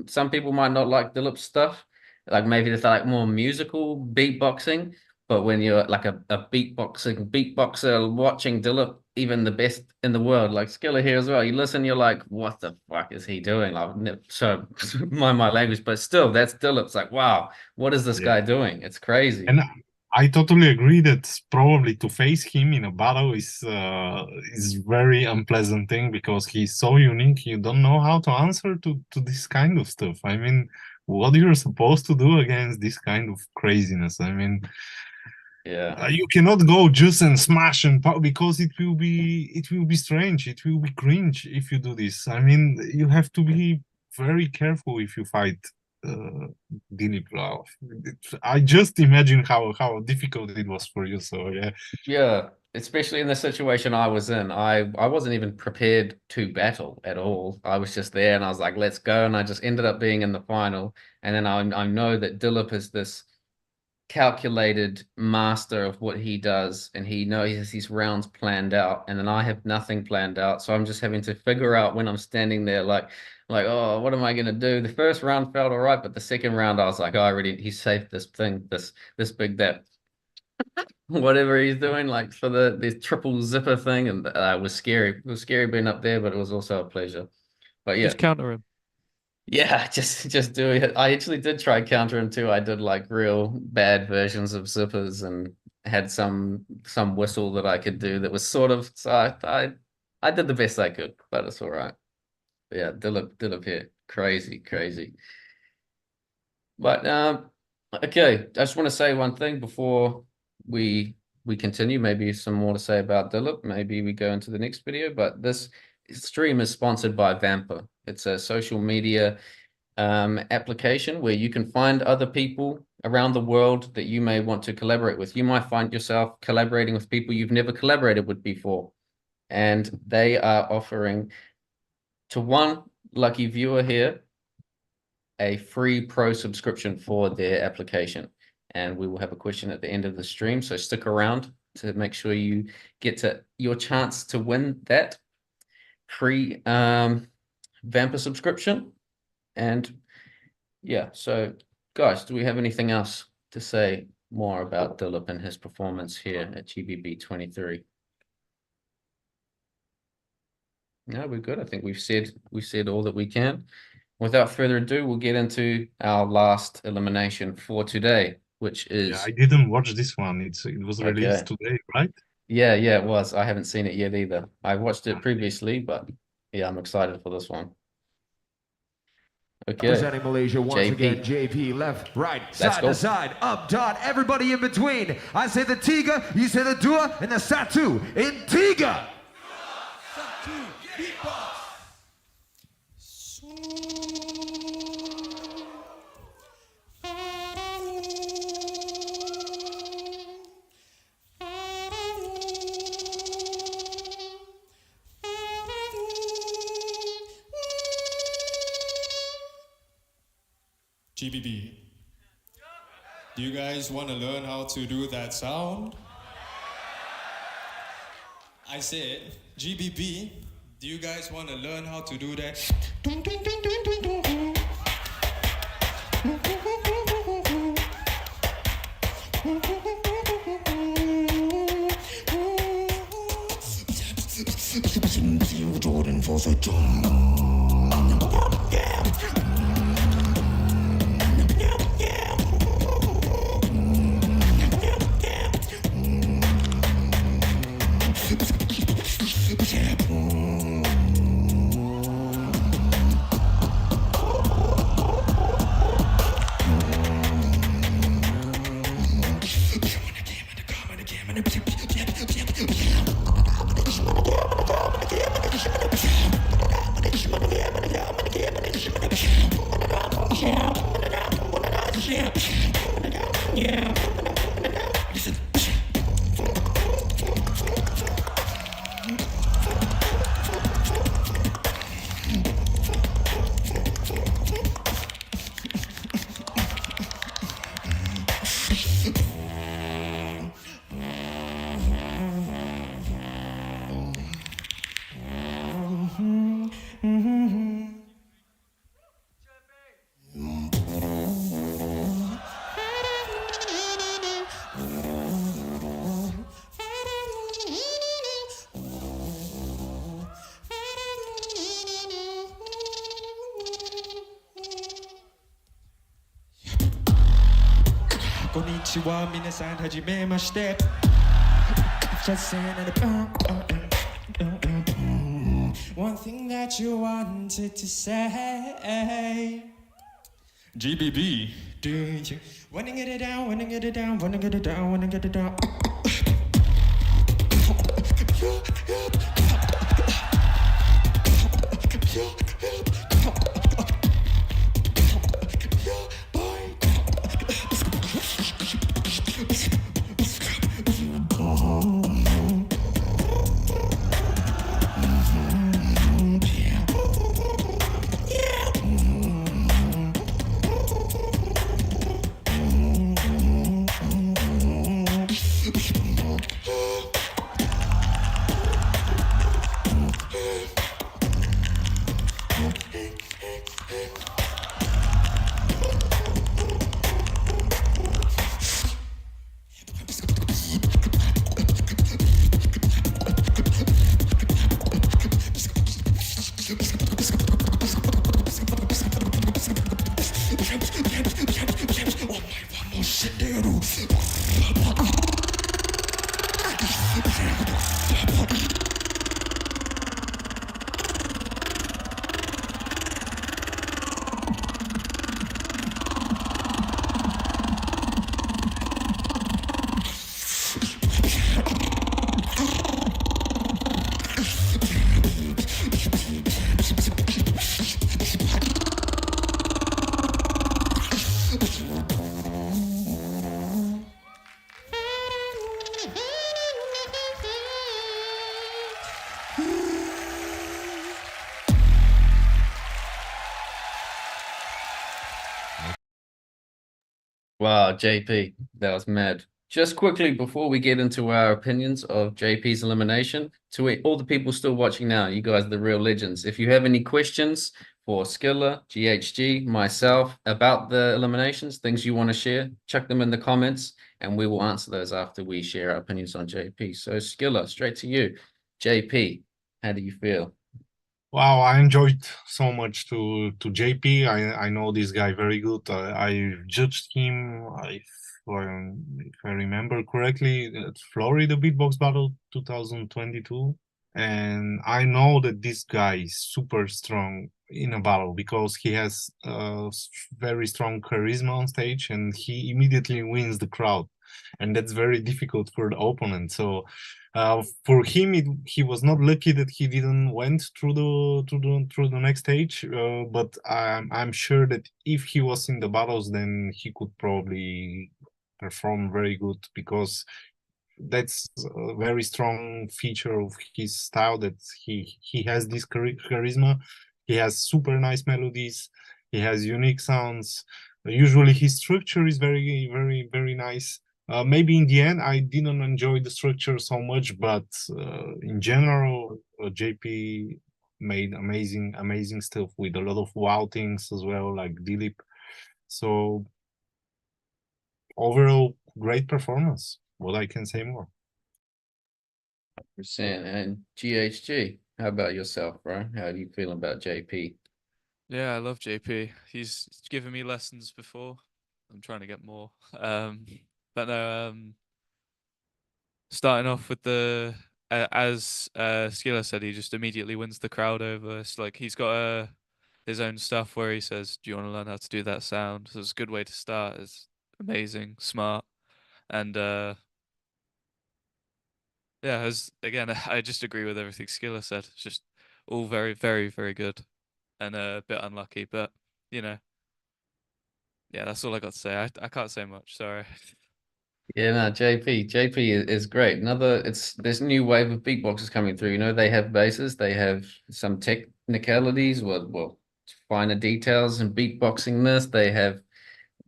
some people might not like DILIP stuff. Like maybe it's like more musical beatboxing. But when you're like a beatboxer watching DILIP, even the best in the world, like Skilla here as well, you listen, you're like, what the fuck is he doing? Like, so mind my language, but still, that's DILIP. It's like, wow, what is this guy doing? It's crazy. And I totally agree that probably to face him in a battle is very unpleasant thing, because he's so unique. You don't know how to answer to this kind of stuff. I mean, what you're supposed to do against this kind of craziness? I mean, yeah, you cannot go just and smash and pop, because it will be strange. It will be cringe if you do this. I mean, you have to be very careful if you fight DILIP. I just imagine how difficult it was for you. So yeah, especially in the situation I was in. I wasn't even prepared to battle at all. I was just there, and I was like, let's go. And I just ended up being in the final. And then I know that DILIP is this calculated master of what he does, and he has these rounds planned out, and then I have nothing planned out. So I'm just having to figure out when I'm standing there, like, oh, what am I gonna do? The first round felt all right, but the second round I was like, oh, he saved this thing, this big that whatever he's doing, like for the triple zipper thing, and it was scary. It was scary being up there, but it was also a pleasure. But yeah, just counter him. Yeah, just do it. I actually did try counter him too. I did like real bad versions of zippers, and had some whistle that I could do that was sort of, so I did the best I could, but it's all right. But yeah, DILIP here. Crazy. But okay, I just want to say one thing before we continue. Maybe some more to say about DILIP. Maybe we go into the next video, but this stream is sponsored by VAMPR. It's a social media application where you can find other people around the world that you may want to collaborate with. You might find yourself collaborating with people you've never collaborated with before. And they are offering to one lucky viewer here a free pro subscription for their application. And we will have a question at the end of the stream, so stick around to make sure you get to your chance to win that free VAMPR subscription. And yeah, so guys, do we have anything else to say more about DILIP and his performance here at GBB23? No, we're good. I think we've said all that we can. Without further ado, we'll get into our last elimination for today, which is... Yeah, I didn't watch this one. It was released today, right? Yeah, it was. I haven't seen it yet either. I watched it previously, but yeah, I'm excited for this one. Okay. Representing Malaysia once JP. again, JP, left, right, Let's side go. to side, up, down, everybody in between. I say the Tiga, you say the Dua, and the Satu in Tiga. GBB. Do you guys want to learn how to do that sound? I said, GBB, do you guys want to learn how to do that? Jordan for the Konnichiwa, minasan, hajimemashite. Just saying one thing that you wanted to say. GBB, do you wanna get it down, wanna get it down, wanna get it down, wanna get it down? Wow, JP, that was mad. Just quickly before we get into our opinions of JP's elimination, to all the people still watching now, you guys are the real legends. If you have any questions for Skila, GHG, myself about the eliminations, things you want to share, chuck them in the comments and we will answer those after we share our opinions on JP. So Skila, straight to you. JP, how do you feel? Wow, I enjoyed so much to JP. I know this guy very good. I judged him, if I remember correctly, at Florida Beatbox Battle 2022. And I know that this guy is super strong in a battle because he has very strong charisma on stage and he immediately wins the crowd. And that's very difficult for the opponent. So for him, he was not lucky that he didn't went through the next stage. But I'm sure that if he was in the battles, then he could probably perform very good because that's a very strong feature of his style, that he has this charisma. He has super nice melodies. He has unique sounds. Usually his structure is very nice. Maybe in the end I didn't enjoy the structure so much, but in general JP made amazing stuff with a lot of wow things as well, like DILIP. So overall great performance. What I can say more. Percent. And GHG, how about yourself, bro? How do you feel about JP? Yeah, I love JP. He's given me lessons before. I'm trying to get more. But no, starting off with the as Skila said, he just immediately wins the crowd over. It's like he's got his own stuff where he says, "Do you want to learn how to do that sound?" So it's a good way to start. It's amazing, smart, and yeah. As again, I just agree with everything Skila said. It's just all very good, and a bit unlucky, but you know, yeah, that's all I got to say. I can't say much. Sorry. Yeah, no, JP is great. It's this new wave of beatboxers coming through. You know, they have basses, they have some technicalities, well, finer details in beatboxing this. They have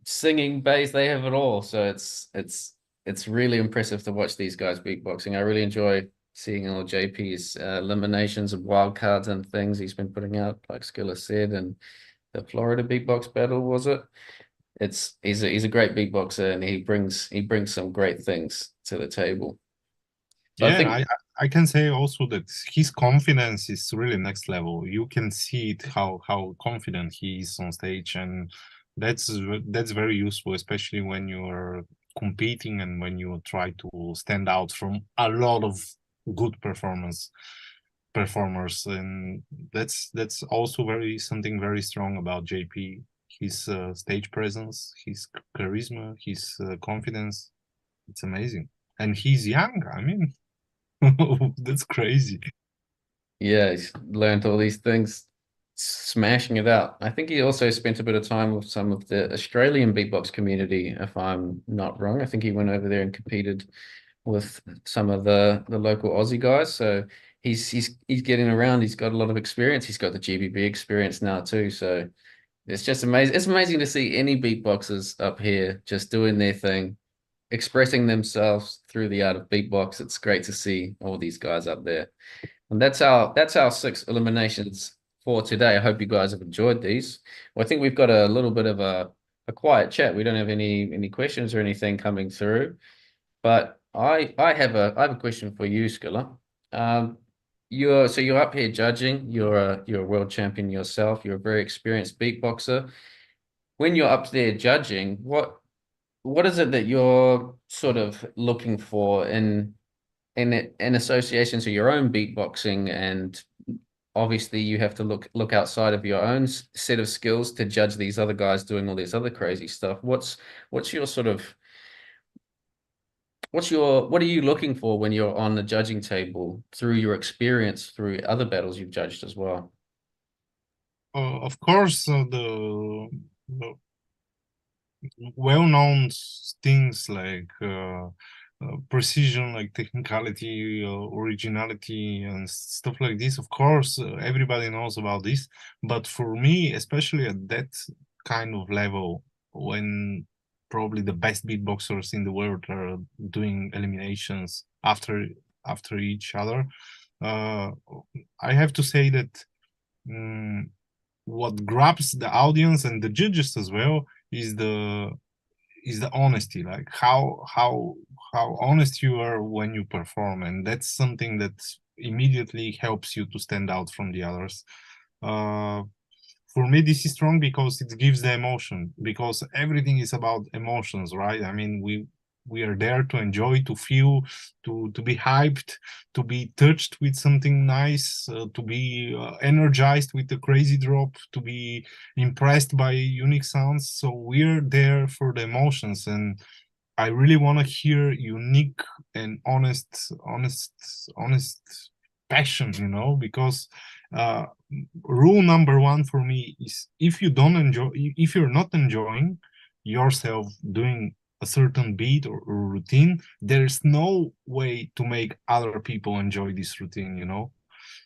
singing bass, they have it all. So it's really impressive to watch these guys beatboxing. I really enjoy seeing all JP's eliminations and wild cards and things he's been putting out, like Skilla said, and the Florida beatbox battle, was it? He's a great beatboxer and he brings some great things to the table. So Yeah, I can say also that his confidence is really next level. You can see it how confident he is on stage, and that's very useful, especially when you're competing and when you try to stand out from a lot of good performers. And that's also something very strong about JP. His stage presence, his charisma, his confidence. It's amazing. And he's young. I mean, that's crazy. yeah, he's learned all these things, smashing it out. I think he also spent a bit of time with some of the Australian beatbox community, if I'm not wrong. I think he went over there and competed with some of the local Aussie guys. So he's getting around. He's got a lot of experience. He's got the GBB experience now too. So it's just amazing. It's amazing to see any beatboxers up here just doing their thing, expressing themselves through the art of beatbox. It's great to see all these guys up there. And that's our 6 eliminations for today. I hope you guys have enjoyed these. Well, I think we've got a little bit of a quiet chat. We don't have any questions or anything coming through. But I have a question for you, Skilla. You're up here judging. You're a world champion yourself. You're a very experienced beatboxer. When you're up there judging, what is it that you're sort of looking for in association to your own beatboxing? And obviously you have to look outside of your own set of skills to judge these other guys doing all this other crazy stuff. What are you looking for when you're on the judging table through your experience through other battles you've judged as well? Of course, the well-known things like precision, like technicality, originality, and stuff like this. Of course, everybody knows about this. But for me, especially at that kind of level, when probably the best beatboxers in the world are doing eliminations after each other. I have to say that what grabs the audience and the judges as well is the honesty, like how honest you are when you perform, and that's something that immediately helps you to stand out from the others. For me, this is strong because it gives the emotion, because everything is about emotions, right? I mean, we are there to enjoy, to feel, to be hyped, to be touched with something nice, to be energized with a crazy drop, to be impressed by unique sounds. So we're there for the emotions, and I really want to hear unique and honest passion, you know, because rule number one for me is if you're not enjoying yourself doing a certain beat or routine, there's no way to make other people enjoy this routine, you know.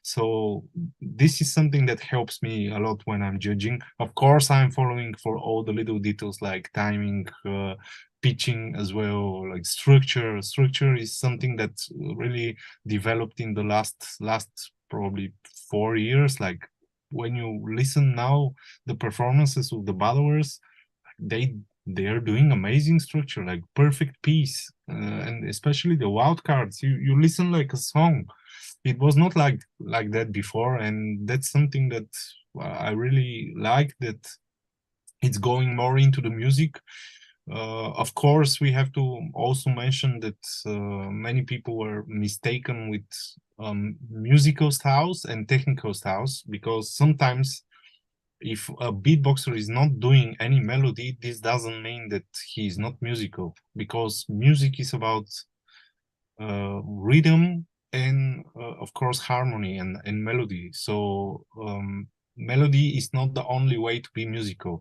So this is something that helps me a lot when I'm judging. Of course, I'm following for all the little details like timing, pitching as well, like structure. Structure is something that really developed in the last probably 4 years. Like when you listen now, the performances of the battlers, they are doing amazing structure, like perfect piece, and especially the wild cards. You listen like a song. It was not like that before, and that's something that I really like, that it's going more into the music. Of course, we have to also mention that many people were mistaken with musical styles and technical styles, because sometimes if a beatboxer is not doing any melody, this doesn't mean that he is not musical, because music is about rhythm and of course harmony and melody. So melody is not the only way to be musical.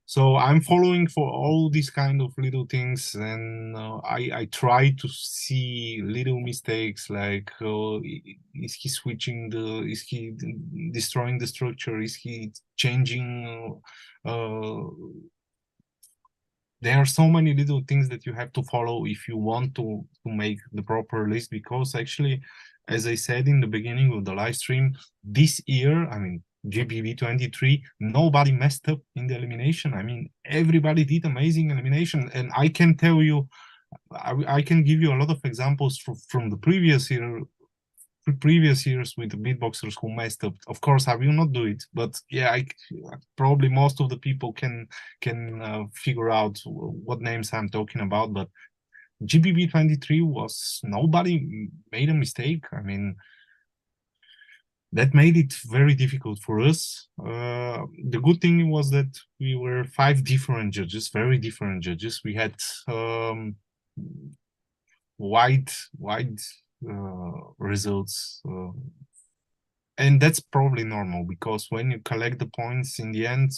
So I'm following for all these kind of little things, and I try to see little mistakes, like is he switching is he destroying the structure, is he changing there are so many little things that you have to follow if you want to make the proper list, because actually, as I said in the beginning of the live stream, this year, I mean, GBB23, nobody messed up in the elimination. I mean, everybody did amazing elimination, and I can tell you, I can give you a lot of examples from the previous years with the beatboxers who messed up. Of course, I will not do it, but yeah, probably most of the people can figure out what names I'm talking about. But GBB23 was, nobody made a mistake. I mean, that made it very difficult for us. The good thing was that we were 5 different judges, very different judges. We had wide results, and that's probably normal, because when you collect the points in the end,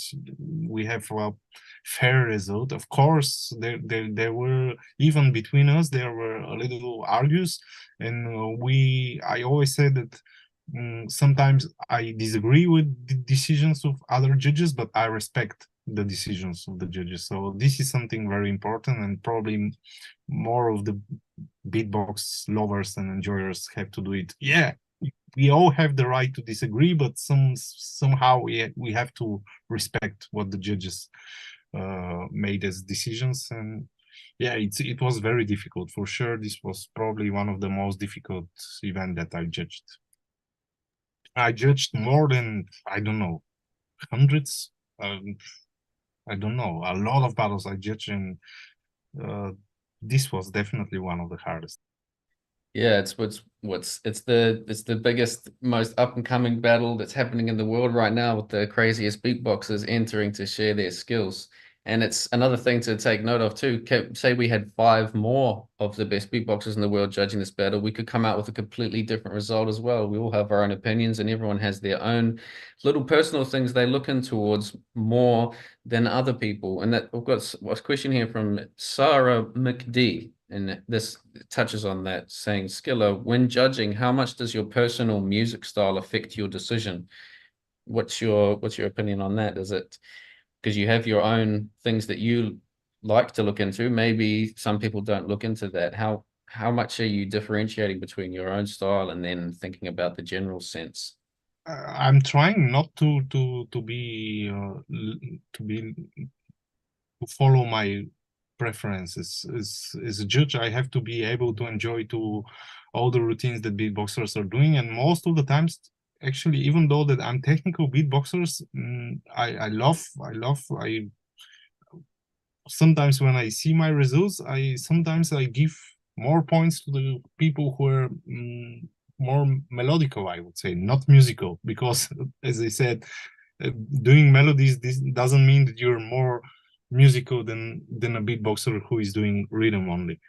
we have a fair result. Of course, there were, even between us, there were a little argues, and I always said that sometimes I disagree with the decisions of other judges, but I respect the decisions of the judges. So this is something very important, and probably more of the beatbox lovers and enjoyers have to do it. Yeah, we all have the right to disagree, but somehow we have to respect what the judges made as decisions. And yeah, it was very difficult for sure. This was probably one of the most difficult events that I judged. I judged more than, I don't know, hundreds. I don't know, a lot of battles I judged, and this was definitely one of the hardest. Yeah, it's the biggest, most up and coming battle that's happening in the world right now, with the craziest beatboxers entering to share their skills. And it's another thing to take note of too. Say we had 5 more of the best beatboxers in the world judging this battle, we could come out with a completely different result as well. We all have our own opinions, and everyone has their own little personal things they look in towards more than other people. And that, we've got a question here from Sarah McD, and this touches on that, saying, Skila, when judging, how much does your personal music style affect your decision? What's your opinion on that? Is it because you have your own things that you like to look into. Maybe some people don't look into that. How much are you differentiating between your own style and then thinking about the general sense? I'm trying not to be to follow my preferences. As a judge, I have to be able to enjoy to all the routines that beatboxers are doing, and most of the times, actually, even though that I'm technical beatboxers, I love sometimes when I see my results, sometimes I give more points to the people who are more melodical, I would say, not musical, because as I said, doing melodies, this doesn't mean that you're more musical than a beatboxer who is doing rhythm only.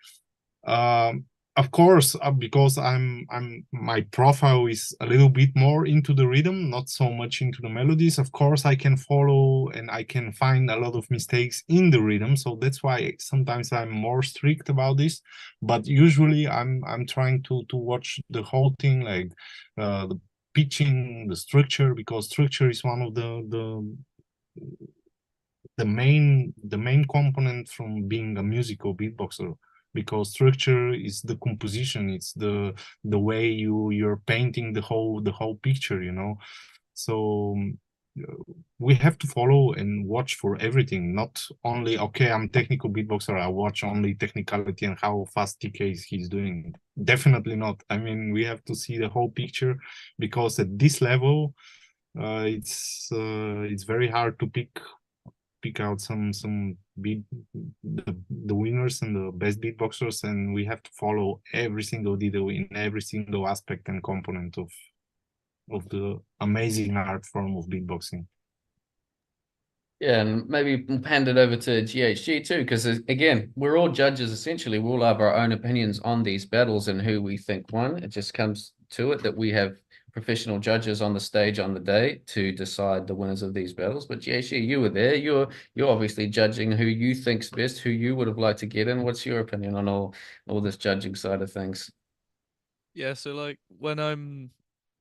Of course, because my profile is a little bit more into the rhythm, not so much into the melodies. Of course, I can follow and I can find a lot of mistakes in the rhythm, so that's why sometimes I'm more strict about this. But usually, I'm trying to watch the whole thing, like the pitching, the structure, because structure is one of the main component from being a musical beatboxer, because structure is the composition, it's the way you're painting the whole picture, you know. So we have to follow and watch for everything, not only, okay, I'm technical beatboxer, I watch only technicality and how fast TK he's doing. Definitely not. I mean, we have to see the whole picture, because at this level it's very hard to pick out some the winners and the best beatboxers, and we have to follow every single detail in every single aspect and component of the amazing art form of beatboxing. Yeah, and maybe hand it over to GHG too, because again, we're all judges essentially. We all have our own opinions on these battles and who we think won. It just comes to it that we have professional judges on the stage on the day to decide the winners of these battles. But GHG, you were there. You're obviously judging who you think's best, who you would have liked to get in. What's your opinion on all this judging side of things? Yeah, so like when I'm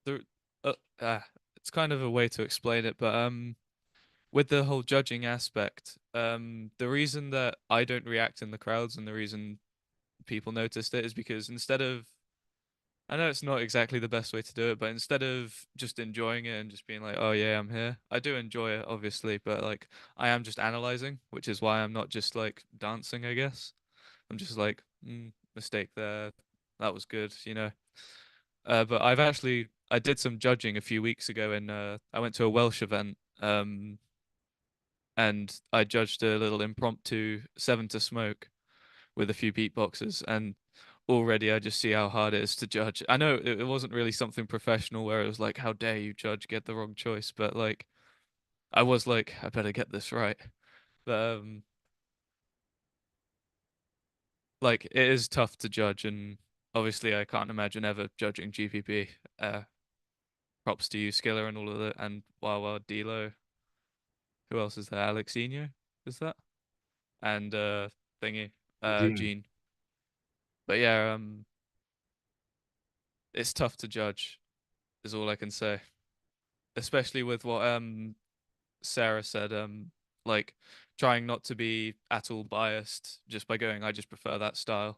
it's kind of a way to explain it, but with the whole judging aspect, the reason that I don't react in the crowds and the reason people noticed it is because instead of, I know it's not exactly the best way to do it, but instead of just enjoying it and just being like, oh yeah, I'm here, I do enjoy it, obviously, but like I am just analyzing, which is why I'm not just like dancing, I guess. I'm just like, mistake there, that was good, you know. But I did some judging a few weeks ago, and I went to a Welsh event, and I judged a little impromptu 7 to Smoke with a few beatboxers, and already I just see how hard it is to judge. I know it wasn't really something professional where it was like, how dare you judge, get the wrong choice, but like I was like, I better get this right. But like it is tough to judge, and obviously I can't imagine ever judging GBB. Props to you, Skila, and all of that, and Wawa, Dilo. Who else is there? Alexinho, is that? And thingy, Gene. But yeah, it's tough to judge, is all I can say. Especially with what Sarah said, like trying not to be at all biased just by going, I just prefer that style.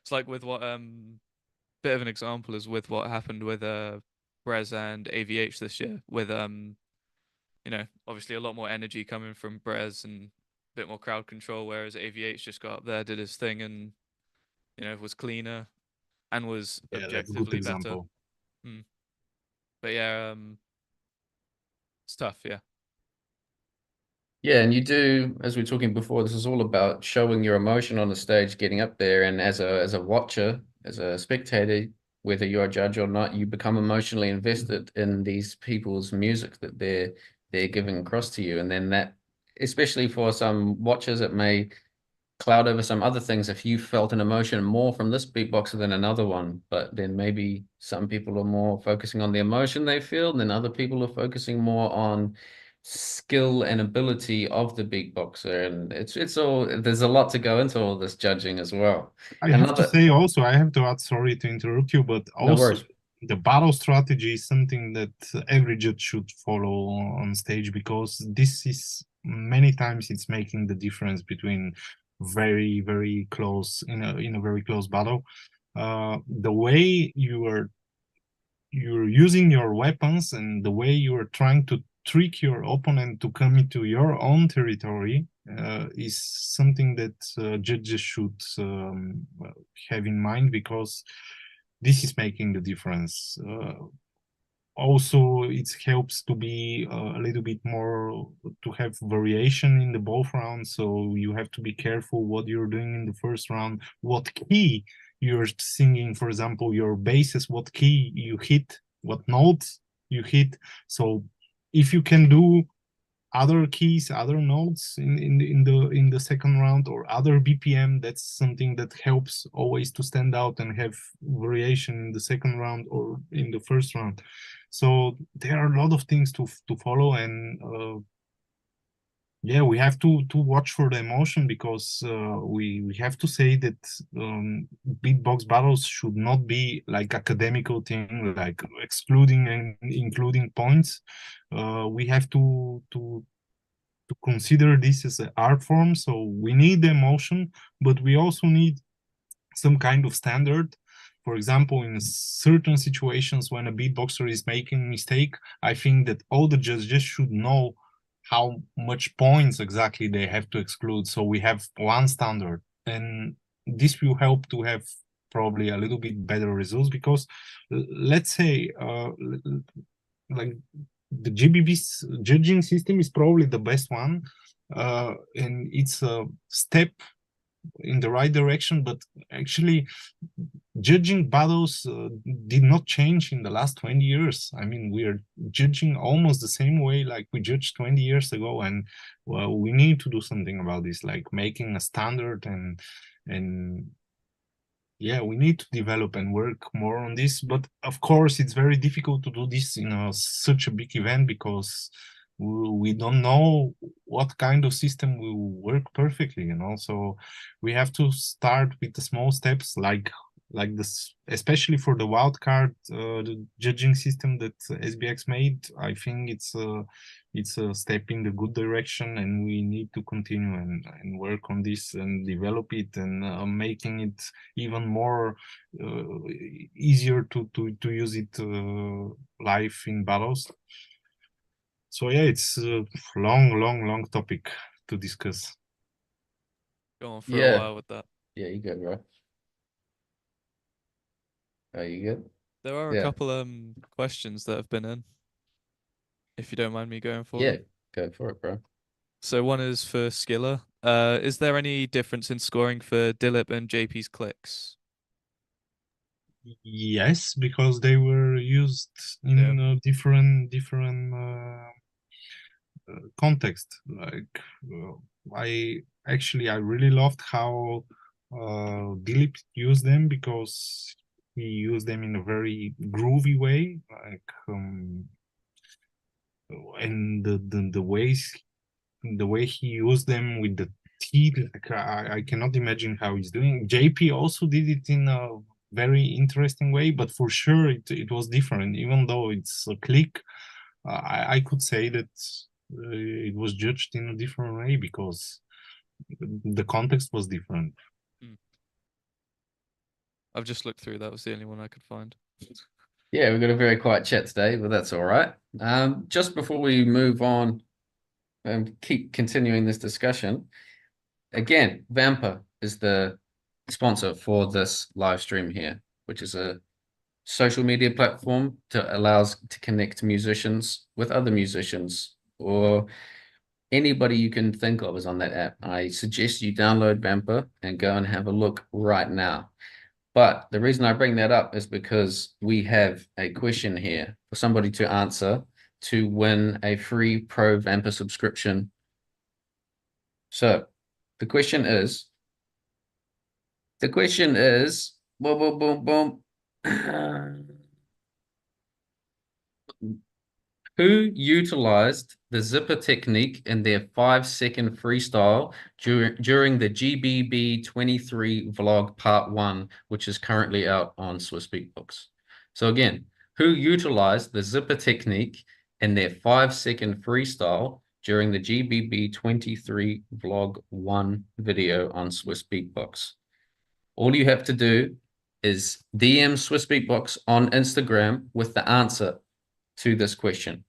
It's like with what bit of an example is with what happened with Brez and AVH this year, with you know, obviously a lot more energy coming from Brez and a bit more crowd control, whereas AVH just got up there, did his thing, and you know, was cleaner and was objectively better. But yeah, it's tough, yeah. Yeah, and you do, as we were talking before, this is all about showing your emotion on the stage, getting up there, and as a watcher, as a spectator, whether you're a judge or not, you become emotionally invested in these people's music that they're giving across to you. And then that, especially for some watchers, it may cloud over some other things if you felt an emotion more from this beatboxer than another one. But then maybe some people are more focusing on the emotion they feel, and then other people are focusing more on skill and ability of the beatboxer, and it's all, there's a lot to go into all this judging as well. I have to say also, I have to add, sorry to interrupt you, but also the battle strategy is something that every judge should follow on stage, because this is many times it's making the difference between very close in a very close battle. The way you're using your weapons and the way you are trying to trick your opponent to come into your own territory is something that judges should have in mind, because this is making the difference. Also, it helps to be a little bit more, to have variation in the both rounds. So you have to be careful what you're doing in the first round, what key you're singing, for example, your basses, what key you hit, what notes you hit. So if you can do other keys, other notes in the second round, or other BPM, that's something that helps always to stand out and have variation in the second round or in the first round. So there are a lot of things to follow, and yeah, we have to watch for the emotion, because we have to say that beatbox battles should not be like academical thing, like excluding and including points. We have to consider this as an art form. So we need the emotion, but we also need some kind of standard. For example, in certain situations when a beatboxer is making a mistake, I think that all the judges should know how much points exactly they have to exclude. So we have one standard, and this will help to have probably a little bit better results, because let's say like the GBB's judging system is probably the best one, and it's a step in the right direction, but actually judging battles did not change in the last 20 years. I mean, we are judging almost the same way like we judged 20 years ago, and well, we need to do something about this, like making a standard, and yeah, we need to develop and work more on this. But of course, it's very difficult to do this in such a big event, because we don't know what kind of system will work perfectly, you know. So we have to start with the small steps, like this, especially for the wildcard the judging system that SBX made. I think it's a step in the good direction, and we need to continue and work on this and develop it, and making it even more easier to use it live in battles. So yeah, it's a long topic to discuss. Go on for a while with that. Yeah, you good, bro. Are you good? There are a couple questions that have been in, if you don't mind me going for Yeah, them. go for it, bro. So one is for Skila. Is there any difference in scoring for DILIP and JP's clicks? Yes, because they were used in a different context. Like I really loved how DILIP used them, because he used them in a very groovy way, like and the way he used them with the teeth, like I cannot imagine how he's doing. JP also did it in a very interesting way, but for sure it was different. Even though it's a click, I could say that it was judged in a different way, because the context was different. I've just looked through. That was the only one I could find. Yeah, we've got a very quiet chat today, but that's all right. Just before we move on and keep continuing this discussion, again, VAMPR is the sponsor for this live stream here, which is a social media platform that allows to connect musicians with other musicians, or anybody you can think of is on that app. I suggest you download VAMPR and go and have a look right now. But the reason I bring that up is because we have a question here for somebody to answer to win a free Pro VAMPR subscription. So the question is, boom, boom, boom, boom. Who utilized the zipper technique in their 5-second freestyle during the GBB23 vlog part 1, which is currently out on Swissbeatbox? So again, who utilized the zipper technique in their 5-second freestyle during the GBB23 Vlog 1 video on Swissbeatbox? All you have to do is DM Swissbeatbox on Instagram with the answer to this question.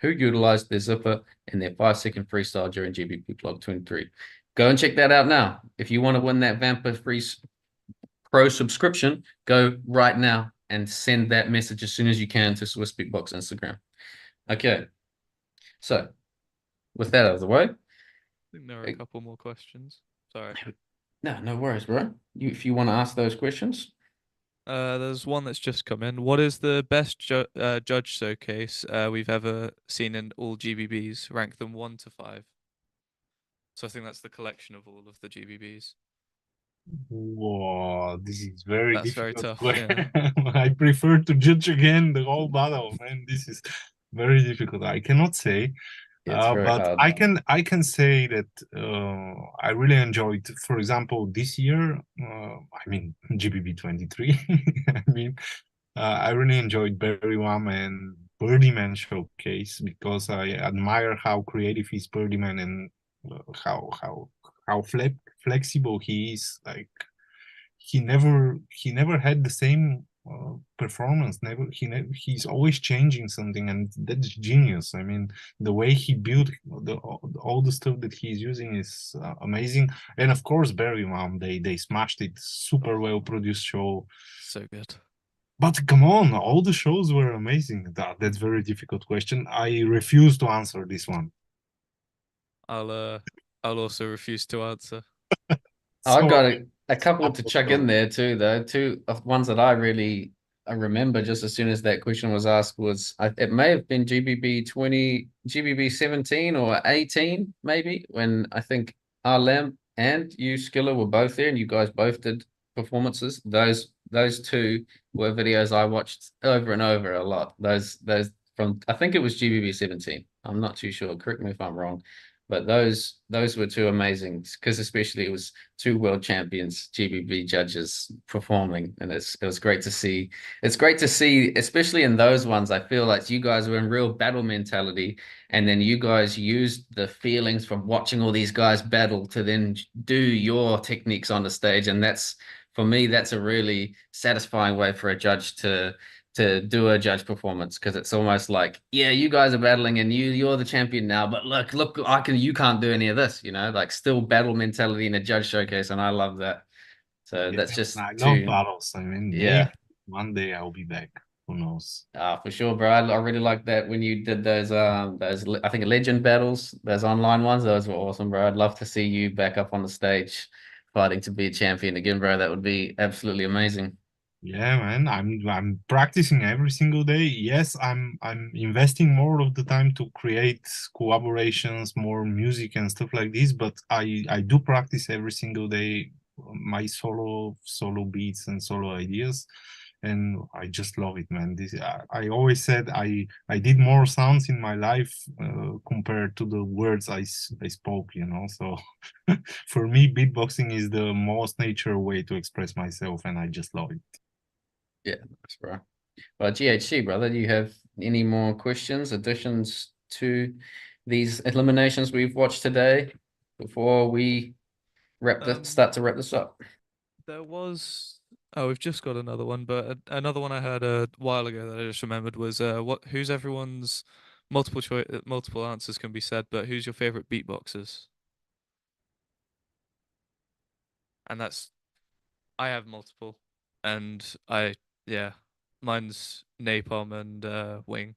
Who utilized their zipper in their 5-second freestyle during GBB Vlog 23? Go and check that out now. If you want to win that VAMPR free Pro subscription, go right now and send that message as soon as you can to Swissbeatbox Instagram. Okay, so with that out of the way, I think there are a couple more questions. Sorry. no worries, bro. If you want to ask those questions, There's one that's just come in. What is the best judge showcase we've ever seen in all GBBs? Rank them 1 to 5. So I think that's the collection of all of the GBBs. Whoa, this is very That's very difficult. tough, yeah. I prefer to judge again the whole battle, man. This is very difficult. I cannot say. it's very But hard. I can say that I really enjoyed, for example, this year. I mean GBB23. I mean, I really enjoyed Barry Wham and Birdieman showcase because I admire how creative is Birdieman and how flexible he is. Like he never had the same performance. He's always changing something, and that's genius. I mean, the way he built all the stuff that he's using is amazing. And of course, Barry Mom, they smashed it. Super well produced show. So good. But come on, all the shows were amazing. That's very difficult question. I refuse to answer this one. I'll also refuse to answer. I've got a couple to chuck in there too, though. Two of ones that I remember just as soon as that question was asked was it may have been GBB 17 or 18, maybe, when I think Arlem and you, Skilla, were both there and you guys both did performances. Those two were videos I watched over and over a lot. Those from, I think it was GBB 17. I'm not too sure. Correct me if I'm wrong. But those were two amazing, because especially it was two world champions GBB judges performing, and it was great to see. It's great to see, especially in those ones. I feel like you guys were in real battle mentality, and then you guys used the feelings from watching all these guys battle to then do your techniques on the stage, and that's, for me, that's a really satisfying way for a judge to do a judge performance, because it's almost like, yeah, you guys are battling and you're the champion now, but look, you can't do any of this, like still battle mentality in a judge showcase, and I love that. So Yeah, that's just I love battles. I mean, yeah. maybe one day I'll be back. Who knows? For sure, bro. I really like that when you did those I think legend battles, those online ones. Those were awesome, bro. I'd love to see you back up on the stage fighting to be a champion again, bro. That would be absolutely amazing. Yeah, man, I'm practicing every single day. Yes, I'm investing more of the time to create collaborations, more music and stuff like this, but I do practice every single day my solo beats and solo ideas, and I just love it, man. I always said I did more sounds in my life compared to the words I spoke, so for me beatboxing is the most natural way to express myself, and I just love it. Yeah, that's right. Well, GHC, brother, do you have any more questions, additions to these eliminations we've watched today before we start to wrap this up? There was, we've just got another one, but another one I heard a while ago that I just remembered was who's everyone's multiple answers can be said, but who's your favorite beatboxers? And I have multiple, and yeah, mine's Napalm and Wing.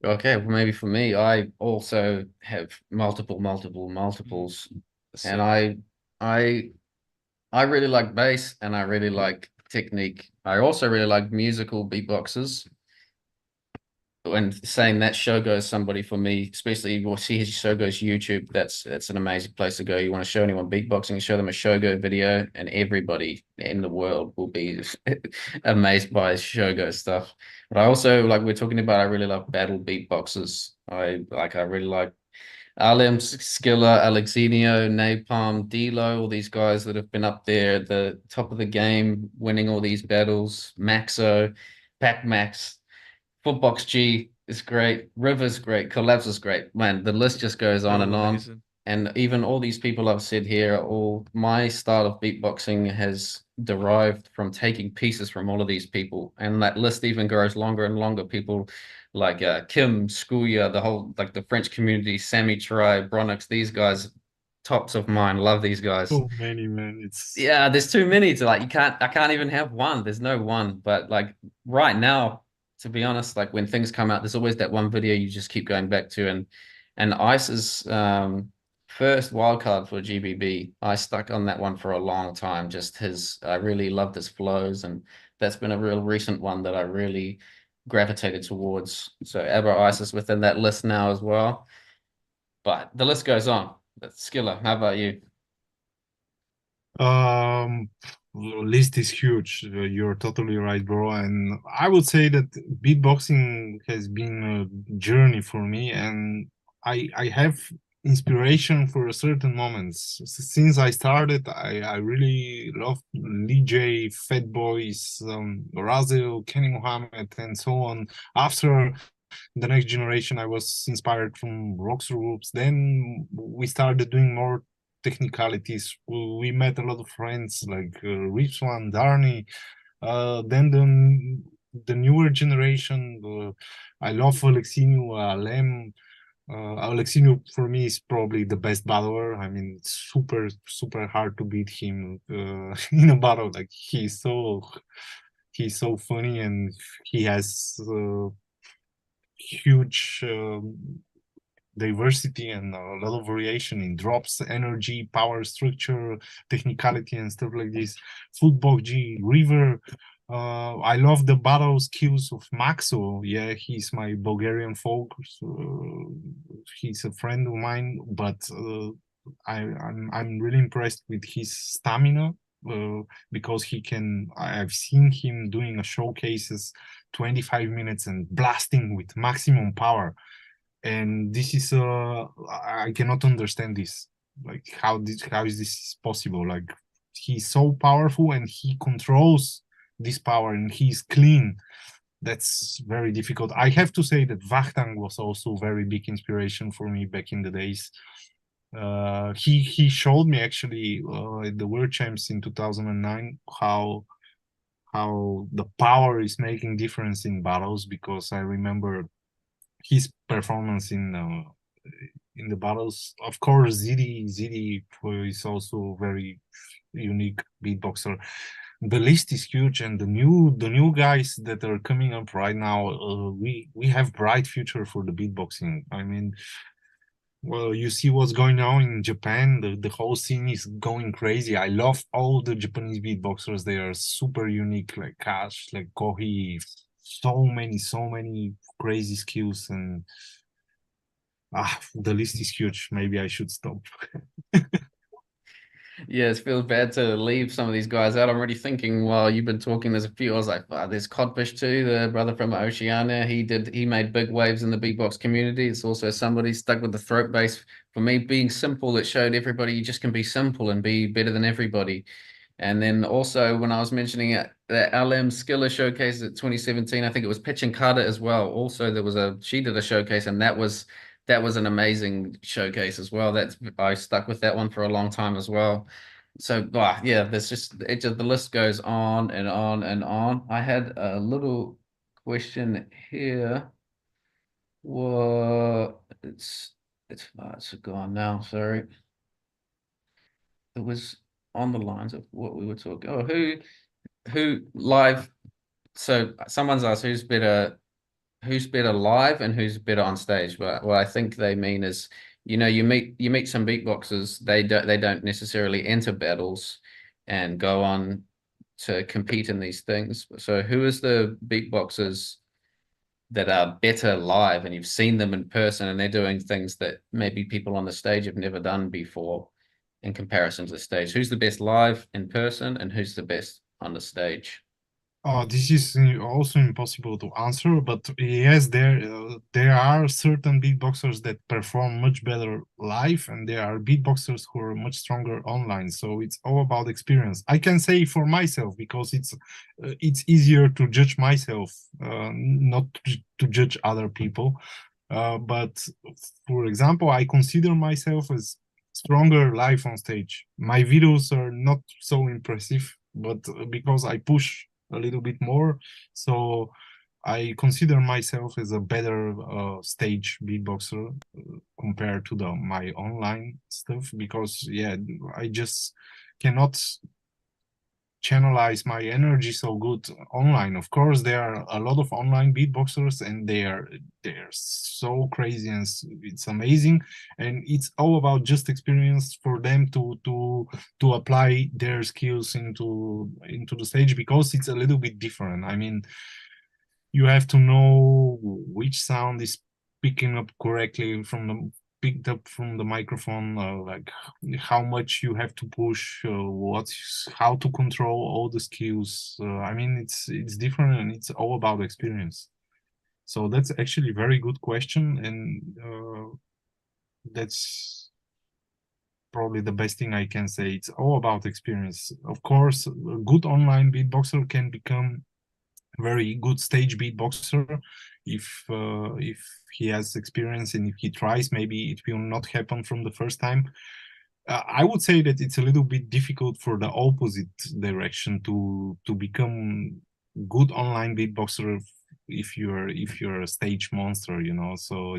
Okay, well, maybe for me, I also have multiples, and I really like bass, and I really like technique. I also really like musical beatboxers. When saying that, Shogo's somebody for me, especially you'll see his Shogo's YouTube. That's an amazing place to go. You want to show anyone beatboxing, show them a Shogo video, and everybody in the world will be amazed by his Shogo stuff. But I also, like we're talking about, I really love battle beatboxers. I really like Alem, Skilla, Alexinio, Napalm, Dilo, all these guys that have been up there at the top of the game, winning all these battles. Maxo, Pac Max, Footbox G, It's great. River's great. Collabs is great. Man, the list just goes on They're and all on. amazing. And even all these people I've said here, all my style of beatboxing has derived from taking pieces from all of these people. And that list even grows longer and longer. People like Kim, Skooya, the whole, like the French community, Sammy Tribe, Bronix, these guys, tops of mine. Love these guys. So many, man. It's Yeah, there's too many to like, I can't even have one. There's no one. But like right now, to be honest, like when things come out, there's always that one video you just keep going back to. And Ice's first wildcard for GBB, I stuck on that one for a long time. Just I really loved his flows, and that's been a real recent one that I really gravitated towards. So Ever Ice is within that list now as well. But the list goes on. But Skilla, how about you? List is huge. You're totally right, bro. And I would say that beatboxing has been a journey for me, and I have inspiration for certain moments. Since I started, I really love Lee J, Fat Boys, Razel, Kenny Mohammed, and so on. After the next generation, I was inspired from rockster groups. Then we started doing more technicalities. We met a lot of friends like Richwan, Darny. Then the newer generation, I love Alexinu, Alem. Alexinu for me is probably the best battler. I mean, it's super hard to beat him in a battle. Like he's so funny, and he has huge diversity and a lot of variation in drops, energy, power structure, technicality, and stuff like this. Football G, River. I love the battle skills of Maxo. Yeah, he's my Bulgarian folk. He's a friend of mine, but I'm really impressed with his stamina. Because I've seen him doing a showcases 25 minutes and blasting with maximum power. And this is I cannot understand this. Like how is this possible? Like he's so powerful and he controls this power and he's clean. That's very difficult. I have to say that Vachtang was also very big inspiration for me back in the days. He showed me actually at the World Champs in 2009 how the power is making difference in battles, because I remember his performance in the battles. Of course, Zidi is also very unique beatboxer. The list is huge, and the new guys that are coming up right now, we have bright future for the beatboxing. I mean, well, you see what's going on in Japan. The whole scene is going crazy. I love all the Japanese beatboxers. They are super unique, like Cash, like Kohi. So many crazy skills, and the list is huge. Maybe I should stop. Yeah, it feels bad to leave some of these guys out. I'm already thinking while you've been talking, there's a few. I was like, there's Codfish too, the brother from Oceania. He made big waves in the beatbox community. It's also somebody stuck with the throat bass. For me, being simple, it showed everybody you just can be simple and be better than everybody. And then also when I was mentioning it, the LM Skilla showcase at 2017, I think it was Pitch and Carter as well. Also, she did a showcase, and that was an amazing showcase as well. I stuck with that one for a long time as well. So yeah, the list goes on and on and on. I had a little question here. It's gone now. Sorry. It was on the lines of what we were talking. Oh, who live? So someone's asked who's better live and who's better on stage. But what I think they mean is, you meet some beatboxers, they don't necessarily enter battles and go on to compete in these things. So who is the beatboxers that are better live, and you've seen them in person and they're doing things that maybe people on the stage have never done before in comparison to the stage? Who's the best live in person and who's the best on the stage? This is also impossible to answer, but yes, there are certain beatboxers that perform much better live, and there are beatboxers who are much stronger online. So it's all about experience. I can say for myself because it's easier to judge myself, not to judge other people. But for example, I consider myself as stronger live on stage. My videos are not so impressive, but because I push a little bit more, so I consider myself as a better stage beatboxer compared to my online stuff, because yeah, I just cannot channelize my energy so good online. Of course, there are a lot of online beatboxers, and they're so crazy, and it's amazing, and it's all about just experience for them to apply their skills into the stage, because it's a little bit different. I mean, you have to know which sound is picking up correctly from the picked up from the microphone, like how much you have to push, how to control all the skills. I mean, it's different, and it's all about experience. So that's actually a very good question, and that's probably the best thing I can say. It's all about experience. Of course, a good online beatboxer can become very good stage beatboxer if he has experience, and if he tries. Maybe it will not happen from the first time. I would say that it's a little bit difficult for the opposite direction to become good online beatboxer if you're a stage monster, you know. So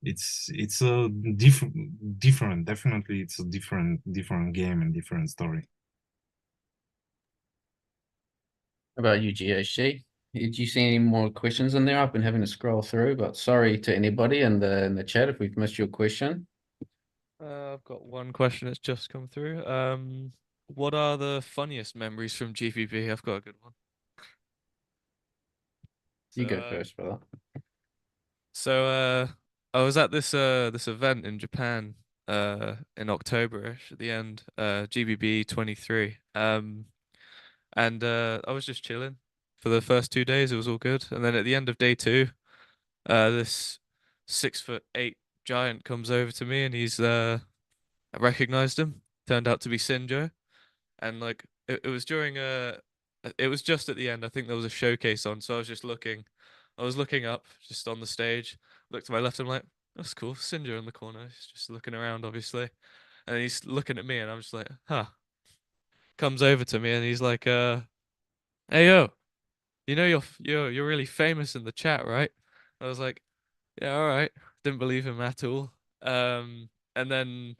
it's a different definitely it's a different game and different story. How about you, GHG? Did you see any more questions in there? I've been having to scroll through, but sorry to anybody in the chat if we've missed your question. I've got one question that's just come through. What are the funniest memories from GBB? I've got a good one. You go first, brother. So I was at this event in Japan in October-ish at the end, GBB23. And I was just chilling for the first 2 days. It was all good, and then at the end of day 2, this 6'8" giant comes over to me, and I recognized him. Turned out to be SINJO, and like it was during it was just at the end. I think there was a showcase on, so I was just looking. I was looking up just on the stage. Looked to my left. I'm like, that's cool. SINJO in the corner. He's just looking around, obviously, and he's looking at me, and I'm just like, huh. Comes over to me, and he's like, hey yo, you know you're really famous in the chat, right? I was like, yeah, all right. Didn't believe him at all. And then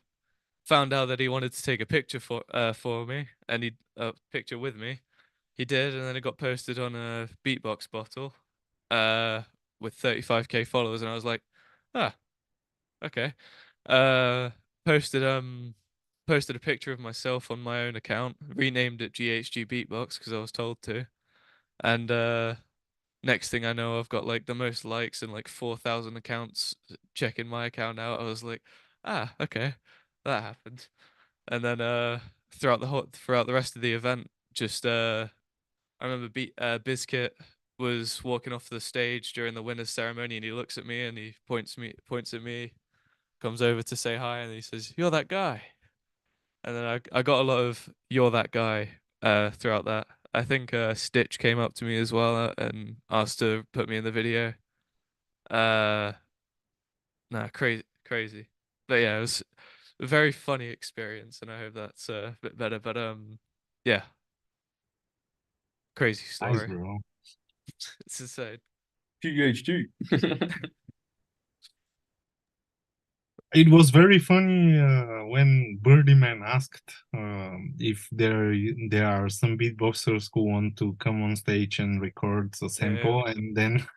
found out that he wanted to take a picture for me, and he a picture with me. He did, and then it got posted on a Beatbox bottle, with 35k followers, and I was like, ah, okay. Posted a picture of myself on my own account, renamed it GHG Beatbox because I was told to, and next thing I know, I've got like the most likes and like 4,000 accounts checking my account out. I was like, ah, okay, that happened. And then throughout the rest of the event, just I remember BIZKIT was walking off the stage during the winners ceremony, and he looks at me and he points at me, comes over to say hi, and he says, "You're that guy." And then I got a lot of "You're that guy" throughout that. I think Stitch came up to me as well and asked to put me in the video. Nah, crazy. But yeah, it was a very funny experience, and I hope that's a bit better. But yeah, crazy story. Nice, bro. It's insane. GHG. It was very funny when Birdieman asked if there are some beatboxers who want to come on stage and record a sample, and then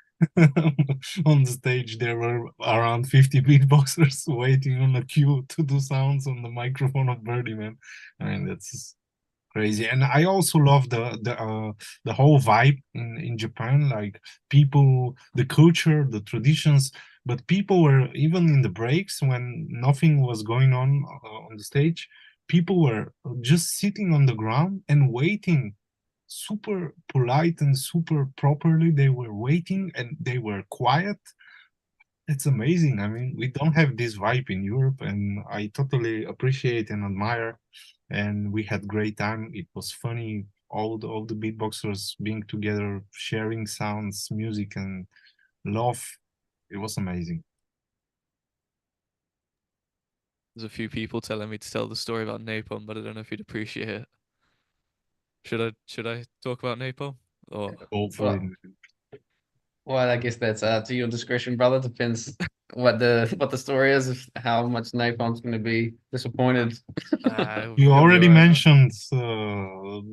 on the stage there were around 50 beatboxers waiting on a queue to do sounds on the microphone of Birdieman. I mean, that's crazy. And I also love the whole vibe in Japan, like people, the culture, the traditions. But people were, even in the breaks when nothing was going on the stage, people were just sitting on the ground and waiting super polite and super properly. They were waiting and they were quiet. It's amazing. I mean, we don't have this vibe in Europe, and I totally appreciate and admire. And we had great time. It was funny. All the beatboxers being together, sharing sounds, music, and love. It was amazing. There's a few people telling me to tell the story about Napalm, but I don't know if you'd appreciate it. Should I talk about Napalm? Or Go for it. Well, I guess that's to your discretion, brother. Depends what the story is, of how much Napalm's going to be disappointed. You already right mentioned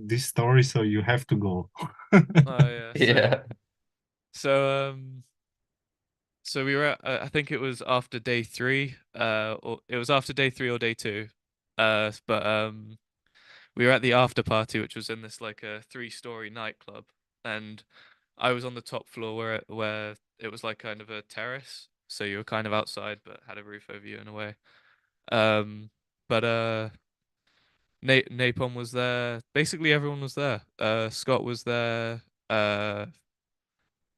this story, so you have to go. Oh yeah. Yeah. So we were at, I think it was after day 3, or it was after day 3 or day 2, but we were at the after party, which was in this like a 3-story nightclub, and I was on the top floor where it was like kind of a terrace, so you were kind of outside but had a roof over you in a way. But Napalm was there. Basically everyone was there. Scott was there.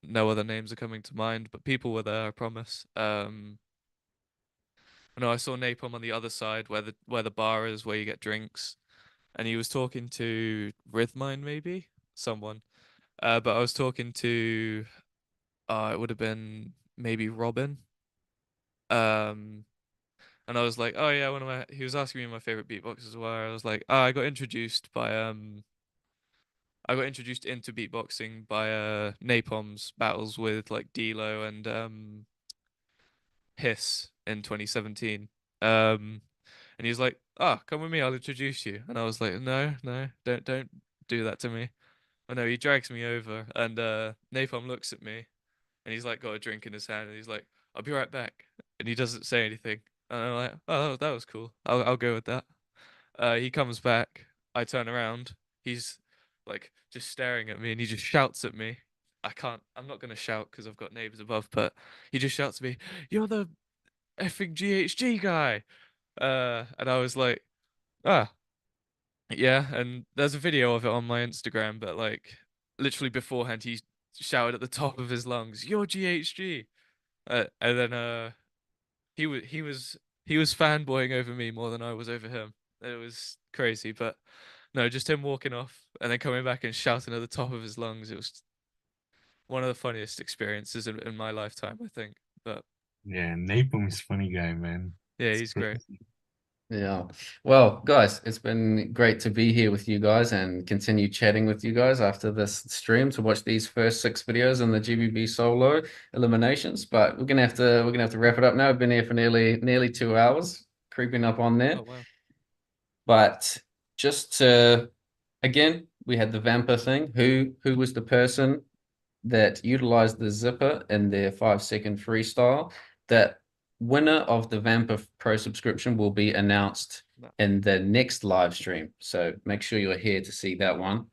No other names are coming to mind, but people were there, I promise. No, I saw Napalm on the other side where the bar is, where you get drinks, and he was talking to Rhythmine, maybe someone. But I was talking to, it would have been maybe Robin. And I was like, oh yeah, he was asking me my favorite beatboxers were. I was like, I got introduced into beatboxing by Napalm's battles with like Dilo and Hiss in 2017. And he was like, come with me, I'll introduce you. And I was like, no, don't do that to me. Oh no, he drags me over, and Napalm looks at me, and he's like got a drink in his hand, and he's like, I'll be right back. And he doesn't say anything. And I'm like, oh, that was cool. I'll go with that. He comes back. I turn around. He's like just staring at me, and he just shouts at me. I'm not gonna shout because I've got neighbors above, but he just shouts at me, "You're the effing GHG guy." And I was like, ah, yeah. And there's a video of it on my Instagram, but like literally beforehand, he shouted at the top of his lungs, "You're GHG." And then he was fanboying over me more than I was over him. It was crazy, but no, just him walking off and then coming back and shouting at the top of his lungs. It was one of the funniest experiences in my lifetime, I think. But yeah, Napalm is funny guy, man. yeah, he's great. Yeah. Well, guys, it's been great to be here with you guys and continue chatting with you guys after this stream to watch these first 6 videos in the GBB solo eliminations. But we're gonna have to wrap it up now. I've been here for nearly 2 hours, creeping up on there. Oh wow. But just to, again, we had the VAMPR thing. Who was the person that utilized the zipper in their 5-second freestyle? That winner of the VAMPR Pro subscription will be announced in the next live stream. So make sure you're here to see that one.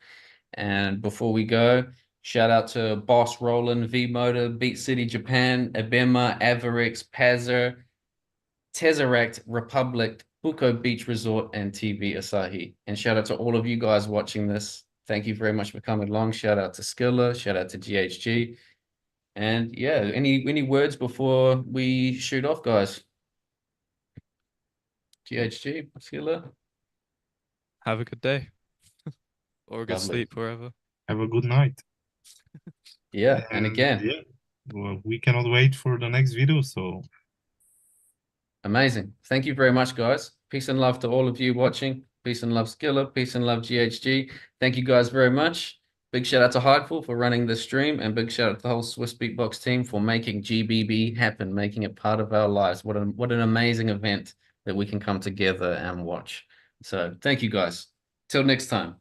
And before we go, shout out to Boss Roland, V-Motor, Beat City Japan, Abema, Averix, Pazzer, Tesseract, Republic, Buko Beach Resort, and TV Asahi. And shout out to all of you guys watching this. Thank you very much for coming along. Shout out to Skila, shout out to GHG. And yeah, any words before we shoot off, guys? GHG, Skila? Have a good day. Or a good Lovely. sleep, wherever. Have a good night. Yeah, and again, yeah, well, we cannot wait for the next video, so amazing. Thank you very much, guys. Peace and love to all of you watching. Peace and love, Skilla. Peace and love, GHG. Thank you guys very much. Big shout out to Hideful for running this stream, and big shout out to the whole Swissbeatbox team for making GBB happen, making it part of our lives. What an amazing event that we can come together and watch. So thank you guys. Till next time.